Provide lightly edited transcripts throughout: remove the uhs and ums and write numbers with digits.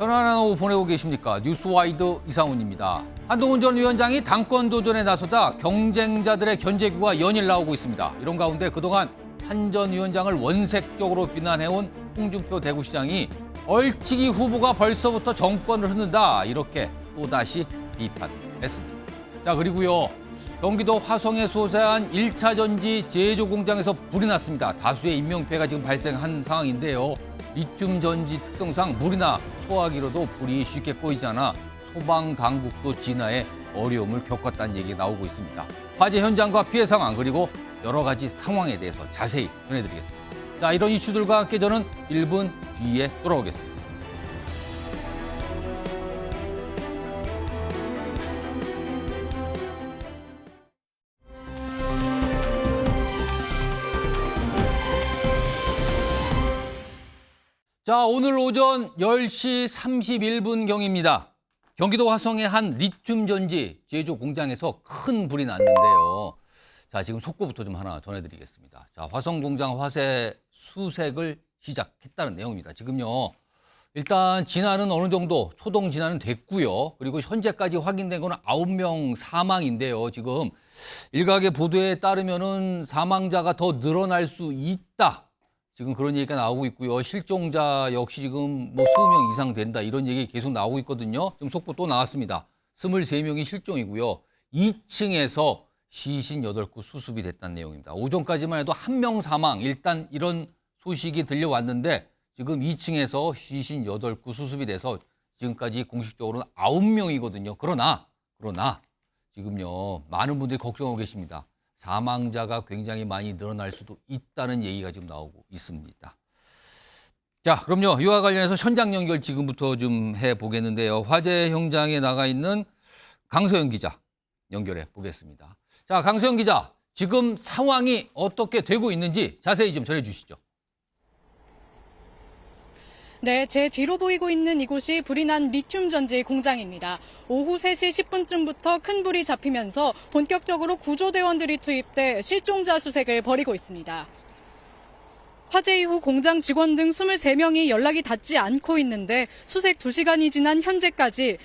편안한 오후 보내고 계십니까? 뉴스와이드 이상훈입니다. 한동훈 전 위원장이 당권 도전에 나서자 경쟁자들의 견제구가 연일 나오고 있습니다. 이런 가운데 그동안 한 전 위원장을 원색적으로 비난해온 홍준표 대구시장이 얼치기 후보가 벌써부터 정권을 흔든다 이렇게 또다시 비판했습니다. 자, 그리고요. 경기도 화성에 소재한 1차 전지 제조 공장에서 불이 났습니다. 다수의 인명피해가 지금 발생한 상황인데요. 리튬 전지 특성상 물이나 소화기로도 불이 쉽게 꺼지지 않아 소방 당국도 진화에 어려움을 겪었다는 얘기가 나오고 있습니다. 화재 현장과 피해 상황 그리고 여러 가지 상황에 대해서 자세히 전해드리겠습니다. 자, 이런 이슈들과 함께 저는 1분 뒤에 돌아오겠습니다. 자, 오늘 오전 10시 31분경입니다. 경기도 화성의 한 리튬 전지 제조 공장에서 큰 불이 났는데요. 자, 지금 속보부터 좀 하나 전해드리겠습니다. 자, 화성 공장 화재 수색을 시작했다는 내용입니다. 지금요, 일단 진화는 어느 정도 초동 진화는 됐고요. 그리고 현재까지 확인된 건 9명 사망인데요. 지금 일각의 보도에 따르면은 사망자가 더 늘어날 수 있다. 지금 그런 얘기가 나오고 있고요. 실종자 역시 지금 뭐 20명 이상 된다. 이런 얘기 계속 나오고 있거든요. 지금 속보 또 나왔습니다. 23명이 실종이고요. 2층에서 시신 8구 수습이 됐다는 내용입니다. 오전까지만 해도 1명 사망. 일단 이런 소식이 들려왔는데 지금 2층에서 시신 8구 수습이 돼서 지금까지 공식적으로는 9명이거든요. 그러나 지금요. 많은 분들이 걱정하고 계십니다. 사망자가 굉장히 많이 늘어날 수도 있다는 얘기가 지금 나오고 있습니다. 자, 그럼요. 이와 관련해서 현장 연결 지금부터 좀 해보겠는데요. 화재 현장에 나가 있는 강소영 기자 연결해 보겠습니다. 자, 강소영 기자, 지금 상황이 어떻게 되고 있는지 자세히 좀 전해주시죠. 네, 제 뒤로 보이고 있는 이곳이 불이 난 리튬 전지 공장입니다. 오후 3시 10분쯤부터 큰 불이 잡히면서 본격적으로 구조대원들이 투입돼 실종자 수색을 벌이고 있습니다. 화재 이후 공장 직원 등 23명이 연락이 닿지 않고 있는데 수색 2시간이 지난 현재까지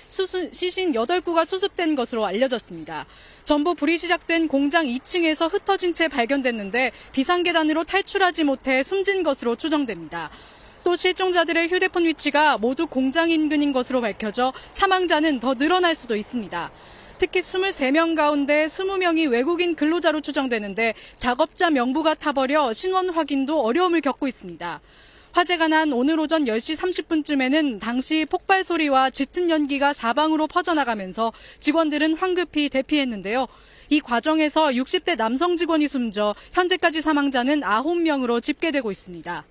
시신 8구가 수습된 것으로 알려졌습니다. 전부 불이 시작된 공장 2층에서 흩어진 채 발견됐는데 비상계단으로 탈출하지 못해 숨진 것으로 추정됩니다. 또 실종자들의 휴대폰 위치가 모두 공장 인근인 것으로 밝혀져 사망자는 더 늘어날 수도 있습니다. 특히 23명 가운데 20명이 외국인 근로자로 추정되는데 작업자 명부가 타버려 신원 확인도 어려움을 겪고 있습니다. 화재가 난 오늘 오전 10시 30분쯤에는 당시 폭발 소리와 짙은 연기가 사방으로 퍼져나가면서 직원들은 황급히 대피했는데요. 이 과정에서 60대 남성 직원이 숨져 현재까지 사망자는 9명으로 집계되고 있습니다.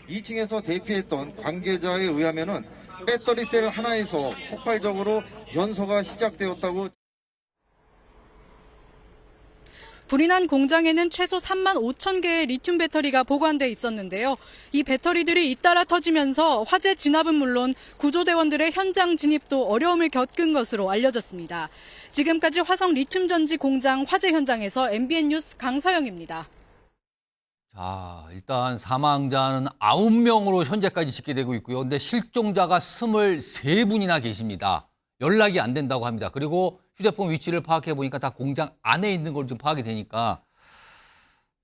2층에서 대피했던 관계자에 의하면은 배터리 셀 하나에서 폭발적으로 연소가 시작되었다고. 불이 난 공장에는 최소 3만 5천 개의 리튬 배터리가 보관돼 있었는데요. 이 배터리들이 잇따라 터지면서 화재 진압은 물론 구조대원들의 현장 진입도 어려움을 겪은 것으로 알려졌습니다. 지금까지 화성 리튬 전지 공장 화재 현장에서 MBN 뉴스 강서영입니다. 자, 일단 사망자는 9명으로 현재까지 집계되고 있고요. 근데 실종자가 23분이나 계십니다. 연락이 안 된다고 합니다. 그리고 휴대폰 위치를 파악해 보니까 다 공장 안에 있는 걸 좀 파악이 되니까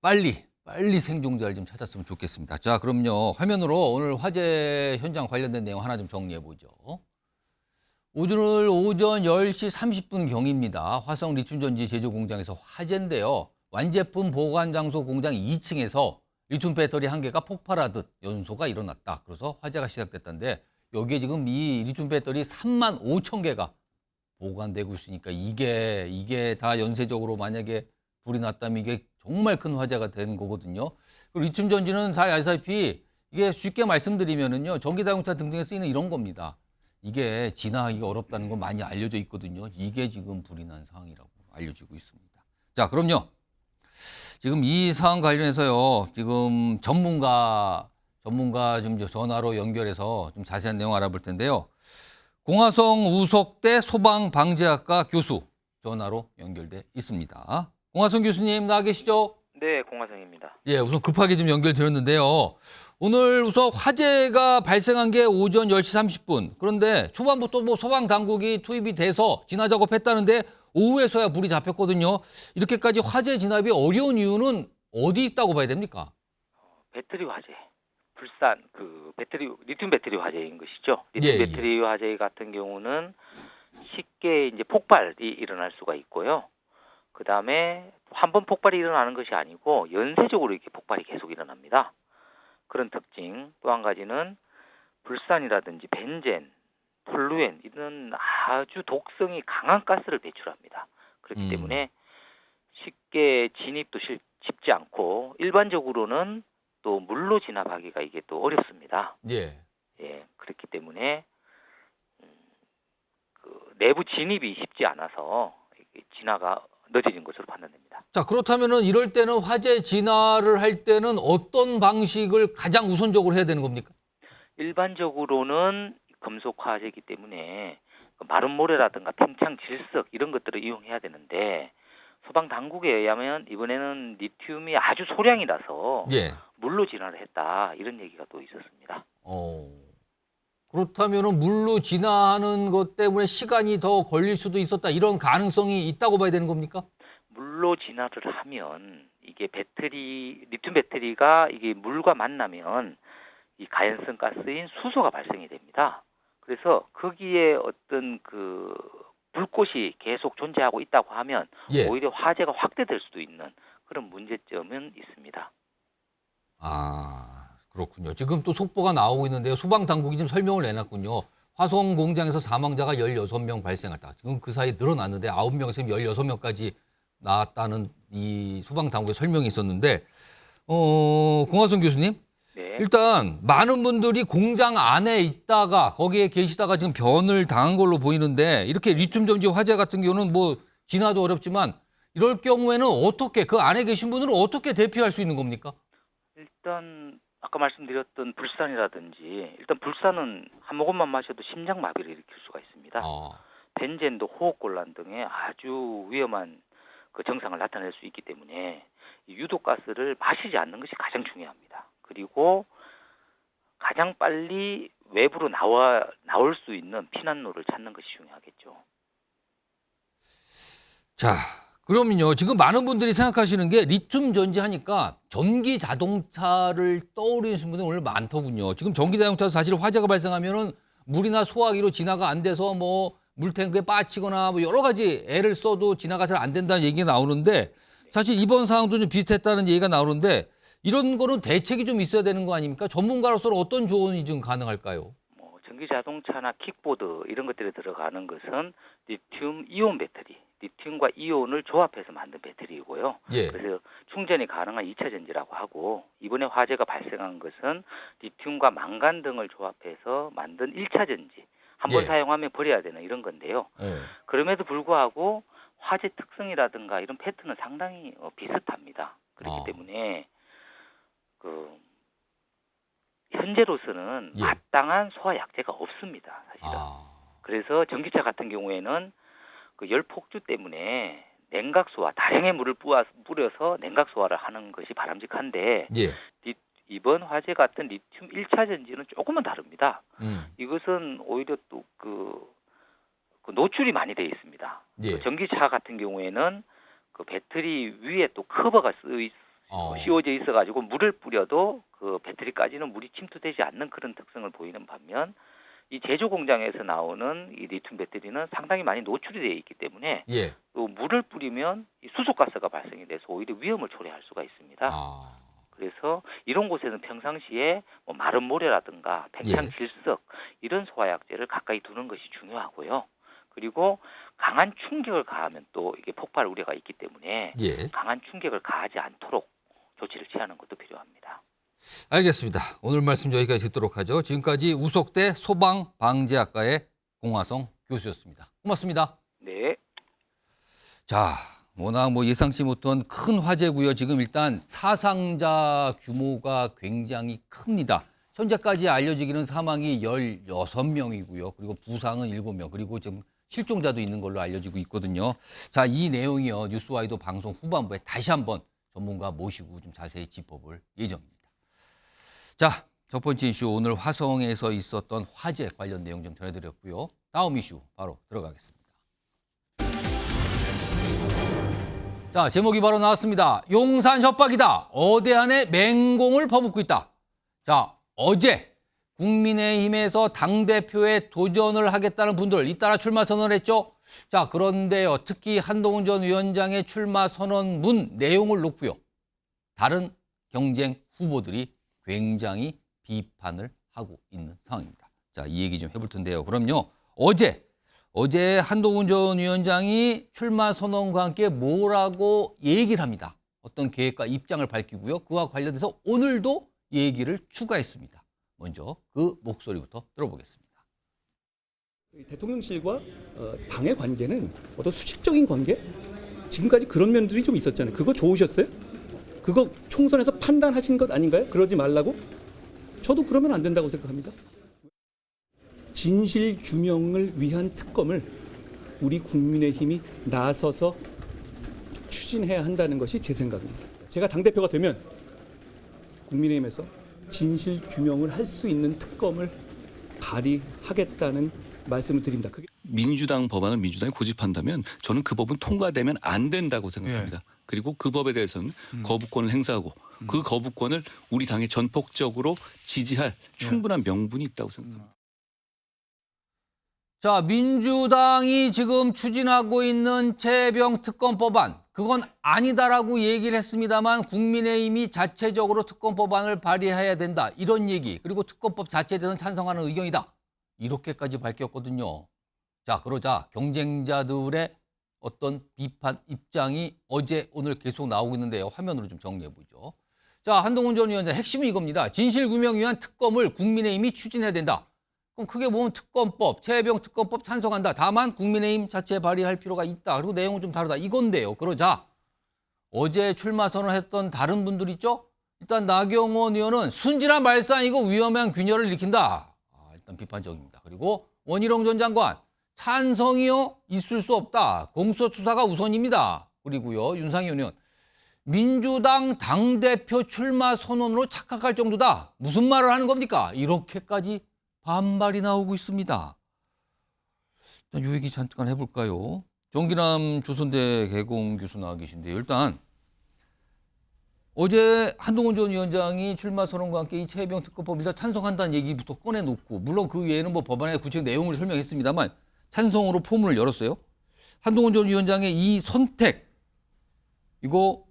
빨리 생존자를 좀 찾았으면 좋겠습니다. 자, 그럼요. 화면으로 오늘 화재 현장 관련된 내용 하나 좀 정리해 보죠. 오늘 오전 10시 30분경입니다. 화성 리튬 전지 제조 공장에서 화재인데요. 완제품 보관 장소 공장 2층에서 리튬 배터리 한 개가 폭발하듯 연소가 일어났다. 그래서 화재가 시작됐다는데 여기에 지금 이 리튬 배터리 3만 5천 개가 보관되고 있으니까 이게 다 연쇄적으로 만약에 불이 났다면 이게 정말 큰 화재가 되는 거거든요. 그리고 리튬 전지는 다 아시다시피 이게 쉽게 말씀드리면은요. 전기자동차 등등에 쓰이는 이런 겁니다. 이게 진화하기가 어렵다는 건 많이 알려져 있거든요. 이게 지금 불이 난 상황이라고 알려지고 있습니다. 자, 그럼요. 지금 이 사안 관련해서요. 지금 전문가 좀 전화로 연결해서 좀 자세한 내용 알아볼 텐데요. 공화성 우석대 소방방재학과 교수 전화로 연결돼 있습니다. 공화성 교수님 나와 계시죠? 네, 공화성입니다. 예, 우선 급하게 좀 연결드렸는데요. 오늘 우선 화재가 발생한 게 오전 10시 30분. 그런데 초반부터 뭐 소방 당국이 투입이 돼서 진화 작업했다는데 오후에서야 불이 잡혔거든요. 이렇게까지 화재 진압이 어려운 이유는 어디 있다고 봐야 됩니까? 배터리 화재, 불산 리튬 배터리 화재인 것이죠. 리튬 예, 배터리 화재 같은 경우는 쉽게 이제 폭발이 일어날 수가 있고요. 그 다음에 한 번 폭발이 일어나는 것이 아니고 연쇄적으로 이렇게 폭발이 계속 일어납니다. 그런 특징. 또 한 가지는 불산이라든지 벤젠, 톨루엔 이런 아주 독성이 강한 가스를 배출합니다. 그렇기 때문에 쉽게 진입도 쉽지 않고 일반적으로는 또 물로 진압하기가 이게 또 어렵습니다. 예. 예, 그렇기 때문에 그 내부 진입이 쉽지 않아서 이게 진화가 늦어진 것으로 판단됩니다. 자, 그렇다면은 이럴 때는 화재 진화를 할 때는 어떤 방식을 가장 우선적으로 해야 되는 겁니까? 일반적으로는 금속 화재이기 때문에 마른 모래라든가 팽창 질석 이런 것들을 이용해야 되는데 소방 당국에 의하면 이번에는 리튬이 아주 소량이라서 예. 물로 진화를 했다 이런 얘기가 또 있었습니다. 그렇다면은 물로 진화하는 것 때문에 시간이 더 걸릴 수도 있었다. 이런 가능성이 있다고 봐야 되는 겁니까? 물로 진화를 하면 이게 리튬 배터리가 이게 물과 만나면 이 가연성 가스인 수소가 발생이 됩니다. 그래서 거기에 어떤 그 불꽃이 계속 존재하고 있다고 하면 예. 오히려 화재가 확대될 수도 있는 그런 문제점은 있습니다. 아, 그렇군요. 지금 또 속보가 나오고 있는데요. 소방당국이 좀 설명을 내놨군요. 화성 공장에서 사망자가 16명 발생했다. 지금 그 사이 늘어났는데 9명에서 지금 16명까지 나왔다는 이 소방당국의 설명이 있었는데, 공화성 교수님, 네. 일단 많은 분들이 공장 안에 있다가 거기에 계시다가 지금 변을 당한 걸로 보이는데 이렇게 리튬 전지 화재 같은 경우는 뭐 진화도 어렵지만 이럴 경우에는 어떻게 그 안에 계신 분들은 어떻게 대피할 수 있는 겁니까? 일단 아까 말씀드렸던 불산이라든지 일단 불산은 한 모금만 마셔도 심장마비를 일으킬 수가 있습니다. 벤젠도 호흡곤란 등의 아주 위험한 그 증상을 나타낼 수 있기 때문에 이 유독가스를 마시지 않는 것이 가장 중요합니다. 그리고 가장 빨리 외부로 나올 수 있는 피난로를 찾는 것이 중요하겠죠. 자, 그러면요. 지금 많은 분들이 생각하시는 게 리튬 전지 하니까 전기 자동차를 떠올리시는 분들이 오늘 많더군요. 지금 전기 자동차도 사실 화재가 발생하면은 물이나 소화기로 진화가 안 돼서 뭐 물탱크에 빠지거나 뭐 여러 가지 애를 써도 진화가 잘 안 된다는 얘기가 나오는데 사실 이번 상황도 좀 비슷했다는 얘기가 나오는데 이런 거는 대책이 좀 있어야 되는 거 아닙니까? 전문가로서 어떤 조언이 좀 가능할까요? 전기 자동차나 킥보드 이런 것들에 들어가는 것은 리튬 이온 배터리, 리튬과 이온을 조합해서 만든 배터리이고요. 예. 그래서 충전이 가능한 2차 전지라고 하고 이번에 화재가 발생한 것은 리튬과 망간 등을 조합해서 만든 1차 전지. 한 번 예. 사용하면 버려야 되는 이런 건데요. 그럼에도 불구하고 화재 특성이라든가 이런 패턴은 상당히 비슷합니다. 그렇기 때문에 현재로서는 예. 마땅한 소화 약제가 없습니다. 사실은. 그래서 전기차 같은 경우에는 그 열폭주 때문에 냉각소화, 다량의 물을 뿌려서 냉각소화를 하는 것이 바람직한데 예. 이번 화재 같은 리튬 1차 전지는 조금은 다릅니다. 음. 이것은 오히려 또 그 노출이 많이 되어 있습니다. 예. 그 전기차 같은 경우에는 그 배터리 위에 또 커버가 씌워져 있어가지고 물을 뿌려도 그 배터리까지는 물이 침투되지 않는 그런 특성을 보이는 반면 이 제조 공장에서 나오는 이 리튬 배터리는 상당히 많이 노출이 되어 있기 때문에 예. 또 물을 뿌리면 이 수소가스가 발생이 돼서 오히려 위험을 초래할 수가 있습니다. 그래서 이런 곳에는 평상시에 뭐 마른 모래라든가 팽창 예. 질석 이런 소화약제를 가까이 두는 것이 중요하고요. 그리고 강한 충격을 가하면 또 이게 폭발 우려가 있기 때문에 예. 강한 충격을 가하지 않도록 조치를 취하는 것도 필요합니다. 알겠습니다. 오늘 말씀 여기까지 듣도록 하죠. 지금까지 우석대 소방방재학과의 공화성 교수였습니다. 고맙습니다. 네. 자, 워낙 뭐 예상치 못한 큰 화재고요. 지금 일단 사상자 규모가 굉장히 큽니다. 현재까지 알려지기는 사망이 16명이고요. 그리고 부상은 7명. 그리고 지금 실종자도 있는 걸로 알려지고 있거든요. 자, 이 내용이요. 뉴스와이도 방송 후반부에 다시 한번 전문가 모시고 좀 자세히 짚어볼 예정입니다. 자, 첫 번째 이슈 오늘 화성에서 있었던 화재 관련 내용 좀 전해드렸고요. 다음 이슈 바로 들어가겠습니다. 자, 제목이 바로 나왔습니다. 용산 협박이다. 어대안에 맹공을 퍼붓고 있다. 자, 어제 국민의힘에서 당대표에 도전을 하겠다는 분들 잇따라 출마 선언을 했죠. 자, 그런데요. 특히 한동훈 전 위원장의 출마 선언문 내용을 놓고요. 다른 경쟁 후보들이 굉장히 비판을 하고 있는 상황입니다. 자, 이 얘기 좀 해볼 텐데요. 그럼요. 어제 한동훈 전 위원장이 출마 선언과 함께 뭐라고 얘기를 합니다. 어떤 계획과 입장을 밝히고요. 그와 관련해서 오늘도 얘기를 추가했습니다. 먼저 그 목소리부터 들어보겠습니다. 대통령실과 당의 관계는 어떤 수직적인 관계? 지금까지 그런 면들이 좀 있었잖아요. 그거 좋으셨어요? 그거 총선에서 판단하신 것 아닌가요? 그러지 말라고? 저도 그러면 안 된다고 생각합니다. 진실 규명을 위한 특검을 우리 국민의힘이 나서서 추진해야 한다는 것이 제 생각입니다. 제가 당대표가 되면 국민의힘에서 진실 규명을 할 수 있는 특검을 발의하겠다는 말씀을 드립니다. 그게 민주당 법안을 민주당이 고집한다면 저는 그 법은 통과되면 안 된다고 생각합니다. 그리고 그 법에 대해서는 거부권을 행사하고 그 거부권을 우리 당이 전폭적으로 지지할 충분한 명분이 있다고 생각합니다. 자, 민주당이 지금 추진하고 있는 최혜병 특검법안, 그건 아니다라고 얘기를 했습니다만 국민의힘이 자체적으로 특검법안을 발의해야 된다. 이런 얘기, 그리고 특검법 자체에 대해서는 찬성하는 의견이다. 이렇게까지 밝혔거든요. 자, 그러자 경쟁자들의 어떤 비판 입장이 어제 오늘 계속 나오고 있는데요. 화면으로 좀 정리해보죠. 자, 한동훈 전 위원장 핵심은 이겁니다. 진실규명 위한 특검을 국민의힘이 추진해야 된다. 그럼 크게 보면 특검법, 최혜병 특검법 찬성한다. 다만 국민의힘 자체 발의할 필요가 있다. 그리고 내용은 좀 다르다. 이건데요. 그러자 어제 출마 선언했던 다른 분들 있죠? 일단 나경원 의원은 순진한 말싸 아니고 위험한 균열을 일으킨다. 일단 비판적입니다. 그리고 원희룡 전 장관 찬성이요? 있을 수 없다. 공수처 수사가 우선입니다. 그리고요. 윤상현 의원 민주당 당대표 출마 선언으로 착각할 정도다. 무슨 말을 하는 겁니까? 이렇게까지 반발이 나오고 있습니다. 일단 이 얘기 잠깐 해볼까요? 정기남 조선대 개공 교수 나와 계신데요. 일단 어제 한동훈 전 위원장이 출마 선언과 함께 이 최혜병 특검법 일단 찬성한다는 얘기부터 꺼내놓고, 물론 그 외에는 뭐 법안의 구체적 내용을 설명했습니다만 찬성으로 포문을 열었어요. 한동훈 전 위원장의 이 선택, 이거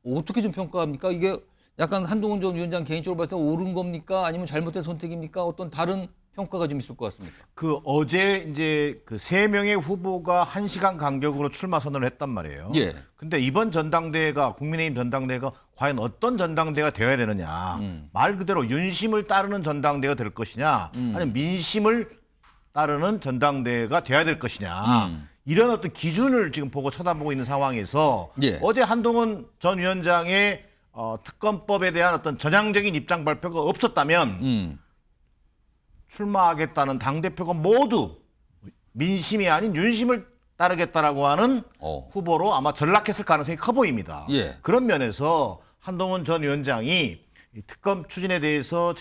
어떻게 좀 평가합니까? 이게 약간 한동훈 전 위원장 개인적으로 봤을 때 옳은 겁니까? 아니면 잘못된 선택입니까? 어떤 다른 평가가 좀 있을 것 같습니까? 그 어제 이제 그 3명의 후보가 1시간 간격으로 출마 선언을 했단 말이에요. 예. 근데 이번 전당대회가 국민의힘 전당대회가 과연 어떤 전당대회가 되어야 되느냐. 말 그대로 윤심을 따르는 전당대회가 될 것이냐. 아니면 민심을 따르는 전당대회가 되어야 될 것이냐. 이런 어떤 기준을 지금 보고 쳐다보고 있는 상황에서 예. 어제 한동훈 전 위원장의 특검법에 대한 어떤 전향적인 입장 발표가 없었다면 출마하겠다는 당대표가 모두 민심이 아닌 윤심을 따르겠다라고 하는 후보로 아마 전락했을 가능성이 커 보입니다. 예. 그런 면에서 한동훈 전 위원장이 이 특검 추진에 대해서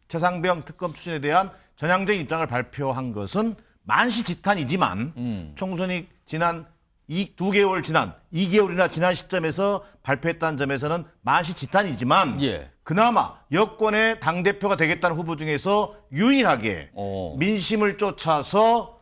최상병 특검 추진에 대한 전향적인 입장을 발표한 것은 만시지탄이지만 총선이 지난 2개월 지난 2개월이나 지난 시점에서 발표했다는 점에서는 만시지탄이지만 예. 그나마 여권의 당대표가 되겠다는 후보 중에서 유일하게 민심을 쫓아서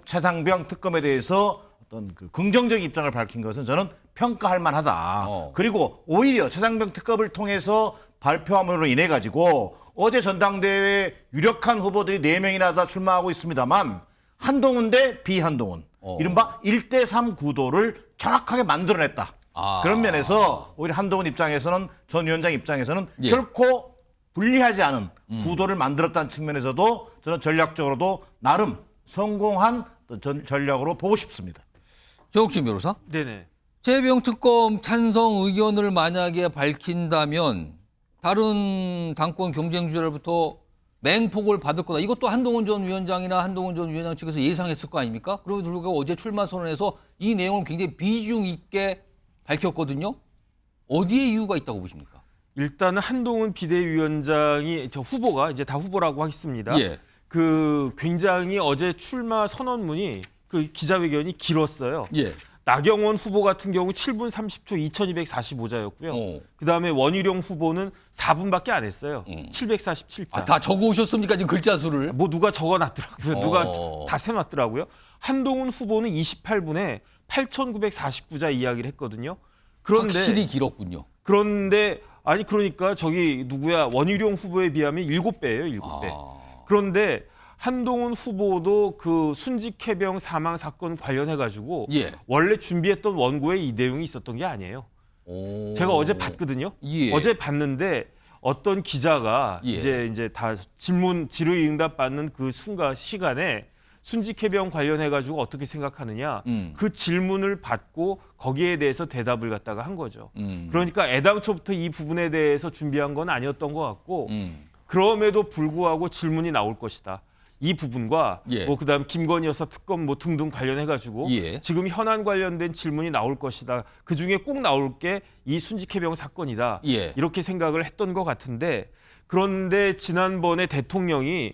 최상병 특검에 대해서 어떤 그 긍정적 입장을 밝힌 것은 저는 평가할 만하다. 그리고 오히려 최상병 특검을 통해서 발표함으로 인해 가지고 어제 전당대회 유력한 후보들이 4명이나 다 출마하고 있습니다만 한동훈 대 비한동훈 이른바 1대3 구도를 정확하게 만들어냈다. 그런 면에서 오히려 한동훈 입장에서는 전 위원장 입장에서는 예. 결코 불리하지 않은 구도를 만들었다는 측면에서도 저는 전략적으로도 나름 성공한 전략으로 보고 싶습니다. 정욱진 변호사? 네네. 최혜병 특검 찬성 의견을 만약에 밝힌다면 다른 당권 경쟁주자로부터 맹폭을 받을 거다. 이것도 한동훈 전 위원장이나 한동훈 전 위원장 측에서 예상했을 거 아닙니까? 그럼에도 불구하고 어제 출마 선언에서 이 내용을 굉장히 비중 있게 밝혔거든요. 어디에 이유가 있다고 보십니까? 일단은 한동훈 비대위원장이 저 후보가 이제 다 후보라고 하겠습니다. 예. 그 굉장히 어제 출마 선언문이 그 기자회견이 길었어요. 예. 나경원 후보 같은 경우 7분 30초 2245자였고요. 그다음에 원희룡 후보는 4분밖에 안 했어요. 747자. 아, 다 적어 오셨습니까? 지금 글자 수를. 뭐 누가 적어놨더라고요. 누가 어. 다 세놨더라고요. 한동훈 후보는 28분에 8,949자 이야기를 했거든요. 그런데 확실히 길었군요. 그런데 아니 그러니까 저기 누구야 원희룡 후보에 비하면 7배예요, 7배. 그런데 한동훈 후보도 그 순직 해병 사망 사건 관련해 가지고 예. 원래 준비했던 원고에 이 내용이 있었던 게 아니에요. 오. 제가 어제 봤거든요. 예. 어제 봤는데 어떤 기자가 예. 이제 다 질의응답 받는 그 순간 시간에 순직 해병 관련해 가지고 어떻게 생각하느냐 그 질문을 받고 거기에 대해서 대답을 갖다가 한 거죠. 그러니까 애당초부터 이 부분에 대해서 준비한 건 아니었던 것 같고 그럼에도 불구하고 질문이 나올 것이다. 이 부분과 예. 뭐 그다음 김건희 여사 특검 뭐 등등 관련해 가지고 예. 지금 현안 관련된 질문이 나올 것이다. 그 중에 꼭 나올 게 이 순직 해병 사건이다. 예. 이렇게 생각을 했던 것 같은데 그런데 지난번에 대통령이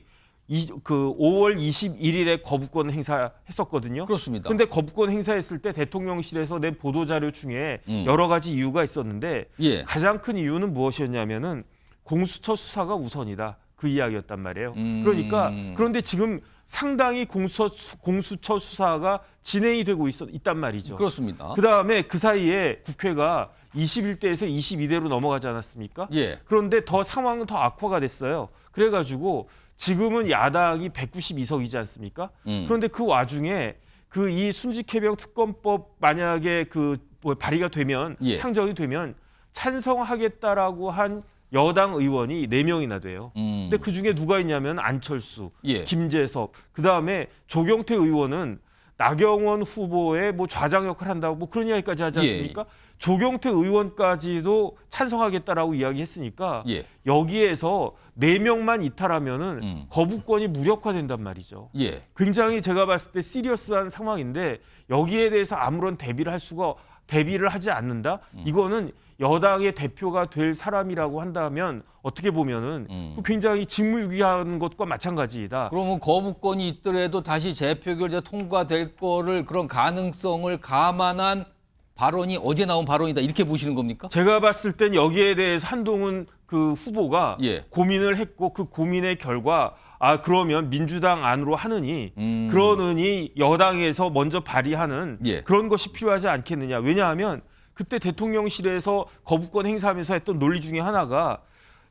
그 5월 21일에 거부권 행사했었거든요. 그렇습니다. 근데 거부권 행사했을 때 대통령실에서 낸 보도 자료 중에 여러 가지 이유가 있었는데 예. 가장 큰 이유는 무엇이었냐면은 공수처 수사가 우선이다. 그 이야기였단 말이에요. 그러니까 그런데 지금 상당히 공수처 수사가 진행이 되고 있단 말이죠. 그렇습니다. 그다음에 그 사이에 국회가 21대에서 22대로 넘어가지 않았습니까? 예. 그런데 더 상황은 더 악화가 됐어요. 그래가지고 지금은 야당이 192석이지 않습니까? 그런데 그 와중에 그 이 순직해병 특검법 만약에 그 뭐 발의가 되면 예. 상정이 되면 찬성하겠다라고 한 여당 의원이 4명이나 돼요. 근데 그 중에 누가 있냐면 안철수, 예. 김재섭, 그 다음에 조경태 의원은 나경원 후보의 뭐 좌장 역할을 한다고 뭐 그런 이야기까지 하지 않습니까? 예. 조경태 의원까지도 찬성하겠다라고 이야기했으니까 예. 여기에서 4명만 이탈하면은 거부권이 무력화된단 말이죠. 예. 굉장히 제가 봤을 때 시리어스한 상황인데 여기에 대해서 아무런 대비를 하지 않는다. 이거는 여당의 대표가 될 사람이라고 한다면 어떻게 보면은 굉장히 직무유기한 것과 마찬가지이다. 그러면 거부권이 있더라도 다시 재표결제 통과될 거를 그런 가능성을 감안한 발언이 어제 나온 발언이다 이렇게 보시는 겁니까? 제가 봤을 땐 여기에 대해서 한동훈 그 후보가 예. 고민을 했고 그 고민의 결과 그러면 민주당 안으로 하느니 그러느니 여당에서 먼저 발의하는 예. 그런 것이 필요하지 않겠느냐. 왜냐하면 그때 대통령실에서 거부권 행사하면서 했던 논리 중에 하나가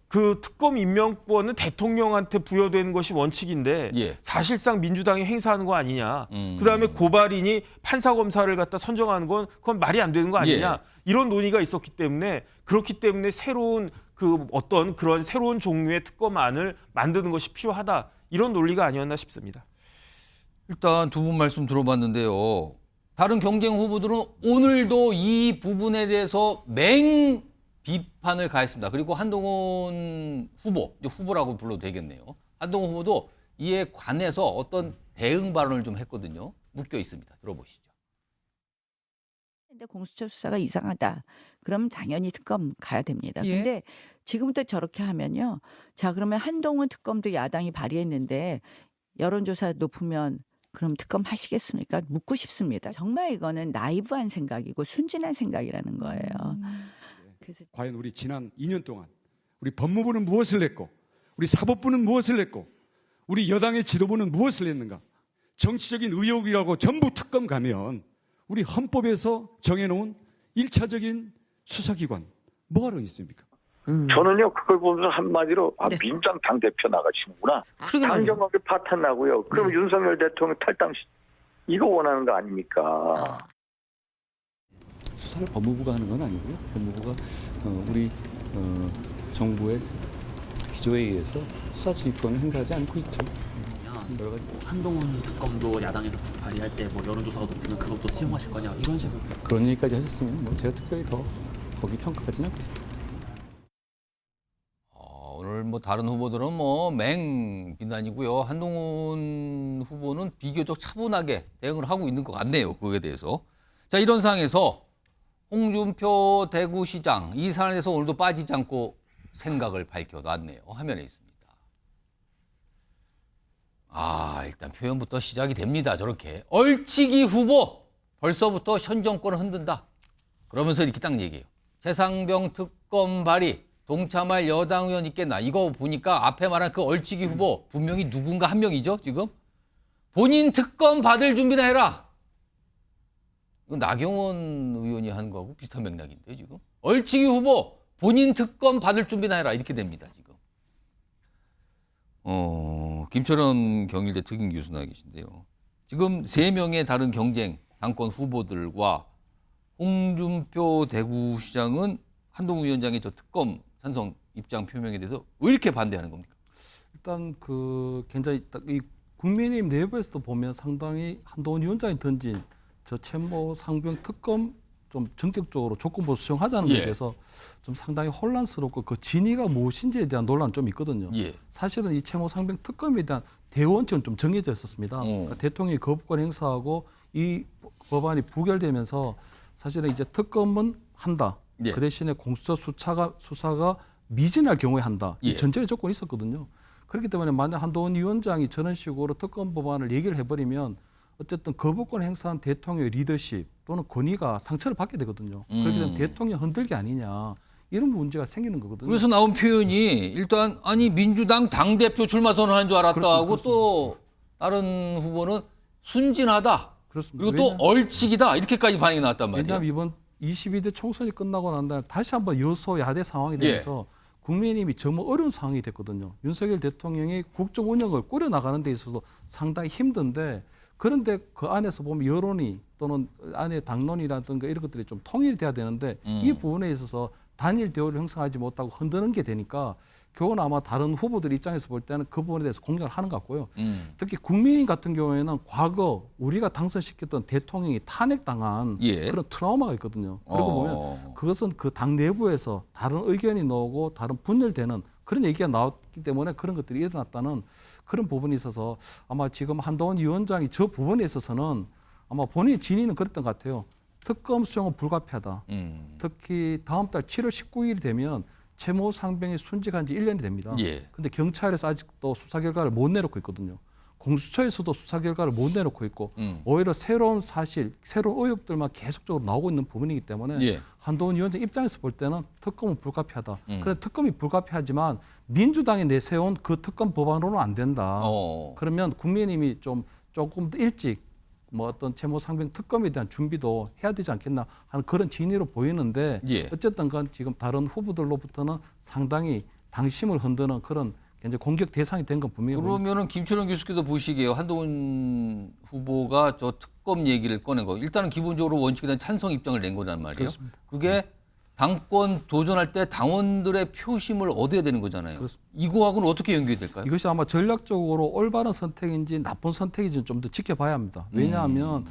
그 특검 임명권은 대통령한테 부여되는 것이 원칙인데 예. 사실상 민주당이 행사하는 거 아니냐. 그다음에 고발인이 판사 검사를 갖다 선정하는 건 그건 말이 안 되는 거 아니냐. 예. 이런 논의가 있었기 때문에 그렇기 때문에 새로운 그 어떤 그런 새로운 종류의 특검안을 만드는 것이 필요하다. 이런 논리가 아니었나 싶습니다. 일단 두 분 말씀 들어봤는데요. 다른 경쟁 후보들은 오늘도 이 부분에 대해서 맹 비판을 가했습니다. 그리고 한동훈 후보, 이제 후보라고 불러도 되겠네요. 한동훈 후보도 이에 관해서 어떤 대응 발언을 좀 했거든요. 묶여 있습니다. 들어보시죠. 근데 공수처 수사가 이상하다. 그럼 당연히 특검 가야 됩니다. 예. 근데 지금부터 저렇게 하면요. 자, 그러면 한동훈 특검도 야당이 발의했는데 여론조사 높으면 그럼 특검 하시겠습니까? 묻고 싶습니다. 정말 이거는 나이브한 생각이고 순진한 생각이라는 거예요. 그래서 과연 우리 지난 2년 동안 우리 법무부는 무엇을 했고 우리 사법부는 무엇을 했고 우리 여당의 지도부는 무엇을 했는가? 정치적인 의혹이라고 전부 특검 가면 우리 헌법에서 정해놓은 1차적인 수사기관 뭐하러 있습니까? 저는요 그걸 보면서 한마디로 네. 민주당 당대표 나가시는구나. 그러게 말이에요. 당정관계 파탄 나고요. 그럼 윤석열 대통령 탈당 이거 원하는 거 아닙니까? 수사를 법무부가 하는 건 아니고요. 법무부가 우리 정부의 기조에 의해서 수사 지휘권을 행사하지 않고 있죠. 여러 가지. 한동훈 특검도 야당에서 발의할 때 뭐 여론조사가 높으면 그것도 수용하실 거냐 이런 식으로 그런 얘기까지 하셨으면 뭐 제가 특별히 더 거기 평가하지는 않겠습니다. 오늘 뭐 다른 후보들은 뭐 맹 비난이고요. 한동훈 후보는 비교적 차분하게 대응을 하고 있는 것 같네요. 그거에 대해서. 자, 이런 상황에서 홍준표 대구시장 이 사안에 대해서 오늘도 빠지지 않고 생각을 밝혀놨네요. 화면에 있습니다. 일단 표현부터 시작이 됩니다. 저렇게. 얼치기 후보 벌써부터 현 정권을 흔든다. 그러면서 이렇게 딱 얘기해요. 최상병 특검 발의 동참할 여당 의원 있겠나. 이거 보니까 앞에 말한 그 얼치기 후보 분명히 누군가 한 명이죠. 지금. 본인 특검 받을 준비나 해라. 이거 나경원 의원이 한 거하고 비슷한 맥락인데 지금. 얼치기 후보 본인 특검 받을 준비나 해라. 이렇게 됩니다. 지금. 김철원 경일대 특임 교수 나와 계신데요. 지금 3명의 다른 경쟁 당권 후보들과 홍준표 대구시장은 한동훈 위원장의 저 특검 찬성 입장 표명에 대해서 왜 이렇게 반대하는 겁니까? 일단 굉장히 이 국민의힘 내부에서도 보면 상당히 한동훈 위원장이 던진 저 채모 상병 특검 좀 전격적으로 조건부 수정하자는 것에 대해서 좀 상당히 혼란스럽고 그 진위가 무엇인지에 대한 논란은 좀 있거든요. 사실은 이 채모 상병 특검에 대한 대원칙은 좀 정해져 있었습니다. 그러니까 대통령이 거부권 행사하고 이 법안이 부결되면서 사실은 이제 특검은 한다. 그 대신에 공수처 수사가 미진할 경우에 한다. 이 전제의 조건이 있었거든요. 그렇기 때문에 만약 한동훈 위원장이 저런 식으로 특검 법안을 얘기를 해버리면 어쨌든 거부권 행사한 대통령의 리더십 또는 권위가 상처를 받게 되거든요. 그렇기 때문에 대통령 흔들기 아니냐 이런 문제가 생기는 거거든요. 그래서 나온 표현이 일단 민주당 당대표 출마 선언한 줄 알았다 하고 또 다른 후보는 순진하다. 그렇습니다. 그리고 또 얼치기다 이렇게까지 반응이 나왔단 말이에요. 왜냐하면 이번 22대 총선이 끝나고 난 다음에 다시 한번 여소야대 상황이 되면서 국민의힘이 정말 어려운 상황이 됐거든요. 윤석열 대통령이 국정 운영을 꾸려나가는 데 있어서 상당히 힘든데 그런데 그 안에서 보면 여론이 또는 안에 당론이라든가 이런 것들이 좀 통일이 돼야 되는데 이 부분에 있어서 단일 대우를 형성하지 못하고 흔드는 게 되니까 그건 아마 다른 후보들 입장에서 볼 때는 그 부분에 대해서 공략을 하는 것 같고요. 특히 국민의힘 같은 경우에는 과거 우리가 당선시켰던 대통령이 탄핵당한 그런 트라우마가 있거든요. 그리고 보면 그것은 그 당 내부에서 다른 의견이 나오고 다른 분열되는 그런 얘기가 나왔기 때문에 그런 것들이 일어났다는 그런 부분이 있어서 아마 지금 한동훈 위원장이 저 부분에 있어서는 아마 본인의 진위는 그랬던 것 같아요. 특검 수용은 불가피하다. 특히 다음 달 7월 19일이 되면 채모 상병이 순직한 지 1년이 됩니다. 그런데 경찰에서 아직도 수사 결과를 못 내놓고 있거든요. 공수처에서도 수사 결과를 못 내놓고 있고 오히려 새로운 사실, 새로운 의혹들만 계속적으로 나오고 있는 부분이기 때문에 한동훈 위원장 입장에서 볼 때는 특검은 불가피하다. 그런데 특검이 불가피하지만 민주당이 내세운 그 특검 법안으로는 안 된다. 그러면 국민의힘이 조금 더 일찍 뭐 어떤 채모 상병 특검에 대한 준비도 해야 되지 않겠나 하는 그런 진위로 보이는데 어쨌든 간 지금 다른 후보들로부터는 상당히 당심을 흔드는 그런 이제 공격 대상이 된 건 분명히 그러면은 김철원 교수께서 보시기에 한동훈 후보가 저 특검 얘기를 꺼낸 거 일단은 기본적으로 원칙에 대한 찬성 입장을 낸 거란 말이에요. 그렇습니다. 그게 당권 도전할 때 당원들의 표심을 얻어야 되는 거잖아요. 그렇습니다. 이거하고는 어떻게 연결이 될까요? 이것이 아마 전략적으로 올바른 선택인지 나쁜 선택인지는 좀 더 지켜봐야 합니다. 왜냐하면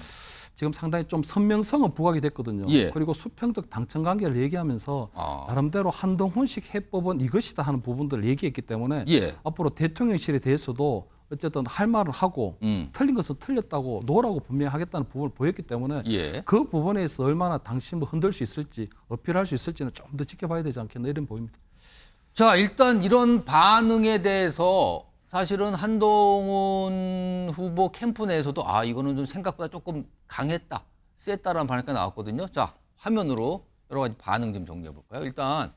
지금 상당히 좀 선명성은 부각이 됐거든요. 그리고 수평적 당청 관계를 얘기하면서 나름대로 한동훈식 해법은 이것이다 하는 부분들을 얘기했기 때문에 앞으로 대통령실에 대해서도 어쨌든 할 말을 하고 틀린 것은 틀렸다고 노라고 분명히 하겠다는 부분을 보였기 때문에 그 부분에서 얼마나 당심을 흔들 수 있을지 어필할 수 있을지는 좀 더 지켜봐야 되지 않겠나 이런 보입니다. 자, 일단 이런 반응에 대해서 사실은 한동훈 후보 캠프 내에서도 이거는 좀 생각보다 조금 강했다, 셌다라는 반응이 나왔거든요. 자, 화면으로 여러 가지 반응 좀 정리해 볼까요? 일단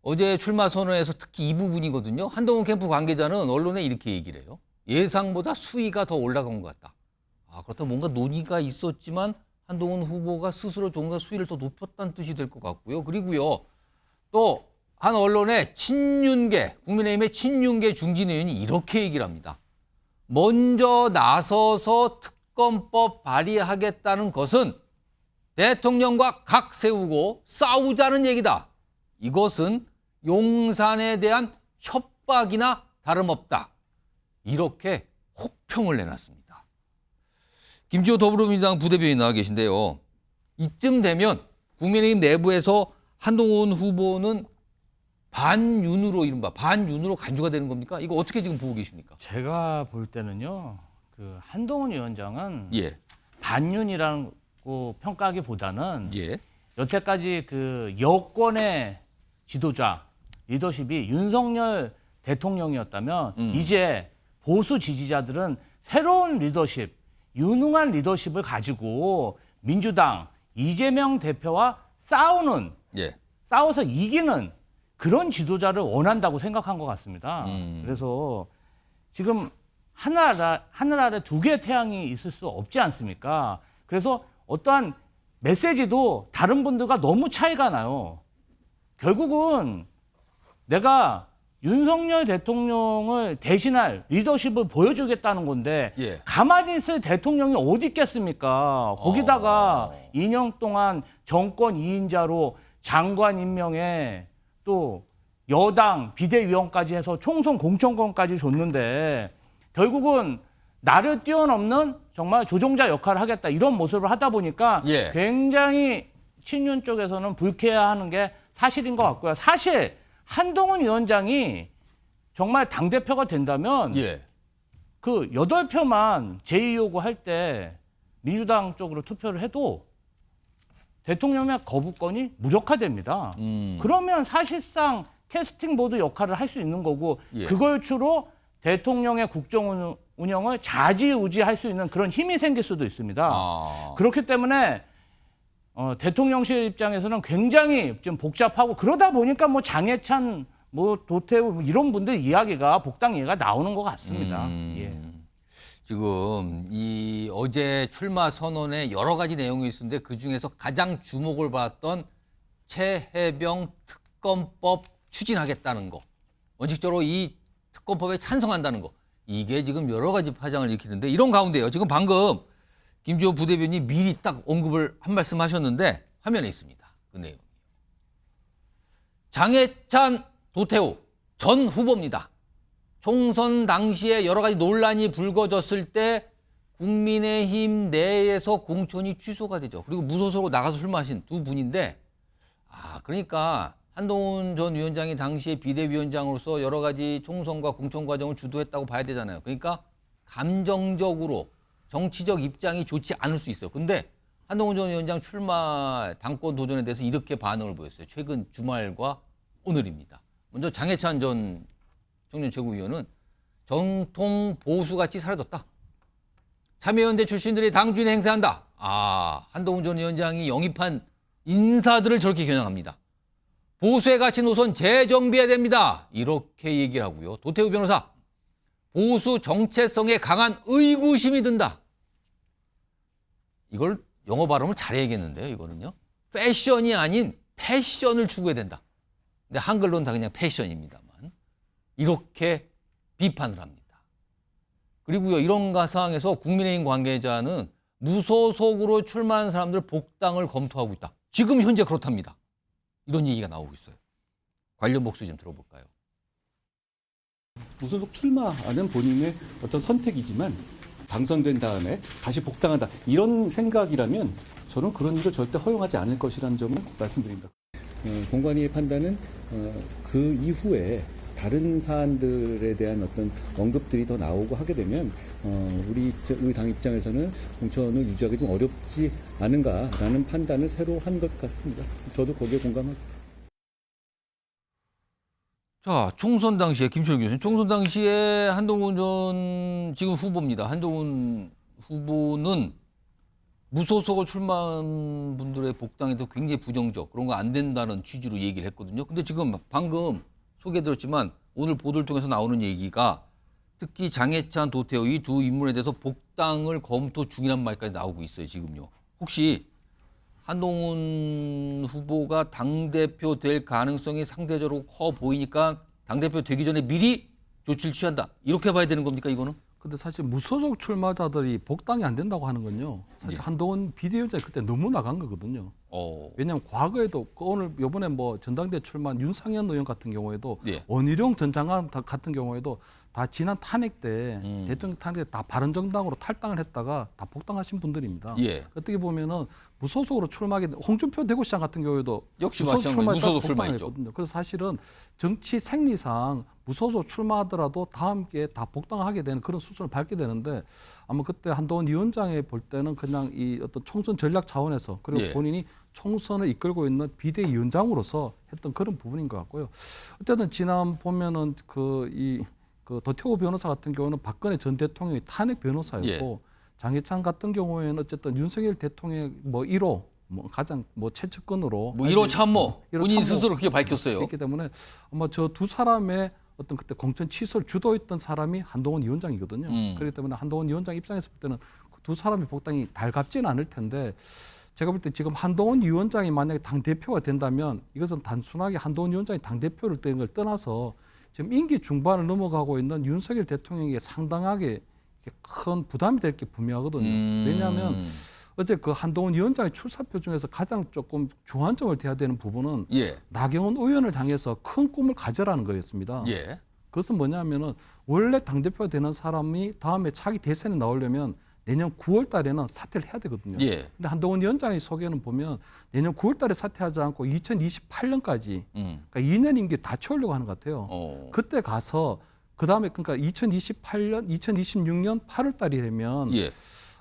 어제 출마 선언에서 특히 이 부분이거든요. 한동훈 캠프 관계자는 언론에 이렇게 얘기를 해요. 예상보다 수위가 더 올라간 것 같다. 그렇다면 뭔가 논의가 있었지만 한동훈 후보가 스스로 좀 더 수위를 더 높였다는 뜻이 될 것 같고요. 그리고요, 또 한 언론의 친윤계, 국민의힘의 친윤계 중진 의원이 이렇게 얘기를 합니다. 먼저 나서서 특검법 발의하겠다는 것은 대통령과 각 세우고 싸우자는 얘기다. 이것은 용산에 대한 협박이나 다름없다. 이렇게 혹평을 내놨습니다. 김지호 더불어민주당 부대변인이 나와 계신데요. 이쯤 되면 국민의힘 내부에서 한동훈 후보는 반윤으로 간주가 되는 겁니까? 이거 어떻게 지금 보고 계십니까? 제가 볼 때는요, 한동훈 위원장은 반윤이라고 평가하기보다는 여태까지 그 여권의 지도자 리더십이 윤석열 대통령이었다면 이제 보수 지지자들은 새로운 리더십, 유능한 리더십을 가지고 민주당 이재명 대표와 싸우는, 싸워서 이기는 그런 지도자를 원한다고 생각한 것 같습니다. 그래서 지금 하늘 아래 두 개의 태양이 있을 수 없지 않습니까? 그래서 어떠한 메시지도 다른 분들과 너무 차이가 나요. 결국은 내가 윤석열 대통령을 대신할 리더십을 보여주겠다는 건데 가만히 있을 대통령이 어디 있겠습니까? 거기다가 2년 동안 정권 2인자로 장관 임명에 또 여당 비대위원까지 해서 총선 공천권까지 줬는데 결국은 나를 뛰어넘는 정말 조종자 역할을 하겠다 이런 모습을 하다 보니까 굉장히 친윤 쪽에서는 불쾌해하는 게 사실인 것 같고요. 사실 한동훈 위원장이 정말 당대표가 된다면 그 8표만 제2요구할 때 민주당 쪽으로 투표를 해도 대통령의 거부권이 무력화됩니다. 그러면 사실상 캐스팅 보드 역할을 할 수 있는 거고 그걸 주로 대통령의 국정 운영을 좌지우지할 수 있는 그런 힘이 생길 수도 있습니다. 그렇기 때문에 대통령실 입장에서는 굉장히 좀 복잡하고 그러다 보니까 뭐 장해찬, 뭐 도태우 이런 분들 이야기가 복당 얘기가 나오는 것 같습니다. 지금 이 어제 출마 선언에 여러 가지 내용이 있었는데 그 중에서 가장 주목을 받았던 최혜병 특검법 추진하겠다는 거, 원칙적으로 이 특검법에 찬성한다는 거, 이게 지금 여러 가지 파장을 일으키는데 이런 가운데요. 지금 방금 김주호 부대변인이 미리 딱 언급을 한 말씀 하셨는데 화면에 있습니다. 그 내용. 장해찬, 도태우 전 후보입니다. 총선 당시에 여러 가지 논란이 불거졌을 때 국민의힘 내에서 공천이 취소가 되죠. 그리고 무소속으로 나가서 출마하신 두 분인데 그러니까 한동훈 전 위원장이 당시에 비대위원장으로서 여러 가지 총선과 공천 과정을 주도했다고 봐야 되잖아요. 그러니까 감정적으로 정치적 입장이 좋지 않을 수 있어요. 근데 한동훈 전 위원장 출마 당권 도전에 대해서 이렇게 반응을 보였어요. 최근 주말과 오늘입니다. 먼저 장해찬 전 청년 최고위원은 정통 보수같이 사라졌다. 참여연대 출신들이 당주인 행세한다. 한동훈 전 위원장이 영입한 인사들을 저렇게 겨냥합니다. 보수에 갇힌 노선 재정비해야 됩니다. 이렇게 얘기를 하고요. 도태우 변호사, 보수 정체성에 강한 의구심이 든다. 이걸 영어 발음을 잘해야겠는데요. 이거는요. 패션이 아닌 패션을 추구해야 된다. 근데 한글로는 다 그냥 패션입니다만. 이렇게 비판을 합니다. 그리고요. 이런 상황에서 국민의힘 관계자는 무소속으로 출마한 사람들 복당을 검토하고 있다. 지금 현재 그렇답니다. 이런 얘기가 나오고 있어요. 관련 목소리 좀 들어볼까요? 무소속 출마하는 본인의 어떤 선택이지만 당선된 다음에 다시 복당한다. 이런 생각이라면 저는 그런 일을 절대 허용하지 않을 것이라는 점을 말씀드립니다. 공관위의 판단은 그 이후에 다른 사안들에 대한 어떤 언급들이 더 나오고 하게 되면 우리 당 입장에서는 공천을 유지하기 좀 어렵지 않은가라는 판단을 새로 한 것 같습니다. 저도 거기에 공감합니다. 자, 총선 당시에 김철규 교수님, 총선 당시에 한동훈 전 지금 후보입니다. 한동훈 후보는 무소속으로 출마한 분들의 복당에도 굉장히 부정적, 그런 거 안 된다는 취지로 얘기를 했거든요. 근데 지금 방금 소개해드렸지만 오늘 보도를 통해서 나오는 얘기가 특히 장해찬, 도태우 이 두 인물에 대해서 복당을 검토 중이란 말까지 나오고 있어요. 지금요. 혹시 한동훈 후보가 당대표 될 가능성이 상대적으로 커 보이니까 당대표 되기 전에 미리 조치를 취한다. 이렇게 봐야 되는 겁니까, 이거는? 근데 사실 무소속 출마자들이 복당이 안 된다고 하는 건요. 사실 한동훈 비대위원장이 그때 너무 나간 거거든요. 왜냐하면 과거에도 오늘 이번에 뭐 전당대 출마한 윤상현 의원 같은 경우에도 원희룡 전 장관 같은 경우에도 다 지난 탄핵 때 대통령 탄핵 때 다 바른정당으로 탈당을 했다가 다 복당하신 분들입니다. 어떻게 보면은 무소속으로 출마하게 홍준표 대구시장 같은 경우에도 역시 무소속 출마했죠. 그래서 사실은 정치 생리상 무소속 출마하더라도 다음 기회에 다 복당하게 되는 그런 수순을 밟게 되는데 아마 그때 한동훈 위원장이 볼 때는 그냥 이 어떤 총선 전략 차원에서 그리고 본인이 총선을 이끌고 있는 비대위원장으로서 했던 그런 부분인 것 같고요. 어쨌든 지난 보면은 그 도태우 변호사 같은 경우는 박근혜 전 대통령의 탄핵 변호사였고 장해찬 같은 경우에는 어쨌든 윤석열 대통령 뭐 1호 뭐 가장 뭐 최측근으로 뭐 1호 참모 본인 스스로 그렇게 밝혔어요. 그렇기 때문에 아마 저 두 사람의 어떤 그때 공천 취소를 주도했던 사람이 한동훈 위원장이거든요. 그렇기 때문에 한동훈 위원장 입장에서 볼 때는 두 사람의 복당이 달갑지는 않을 텐데 제가 볼 때 지금 한동훈 위원장이 만약에 당대표가 된다면 이것은 단순하게 한동훈 위원장이 당대표를 되는 걸 떠나서 지금 임기 중반을 넘어가고 있는 윤석열 대통령에게 상당하게 큰 부담이 될 게 분명하거든요. 왜냐하면 어제 그 한동훈 위원장의 출사표 중에서 가장 조금 주안점을 둬야 되는 부분은 나경원 의원을 향해서 큰 꿈을 가져라는 거였습니다. 그것은 뭐냐면은 원래 당대표가 되는 사람이 다음에 차기 대선에 나오려면 내년 9월 달에는 사퇴를 해야 되거든요. 근데 한동훈 위원장의 소개는 보면 내년 9월 달에 사퇴하지 않고 2028년까지 그러니까 2년 임기 다 채우려고 하는 것 같아요. 그때 가서 그다음에 그러니까 2028년, 2026년 8월 달이 되면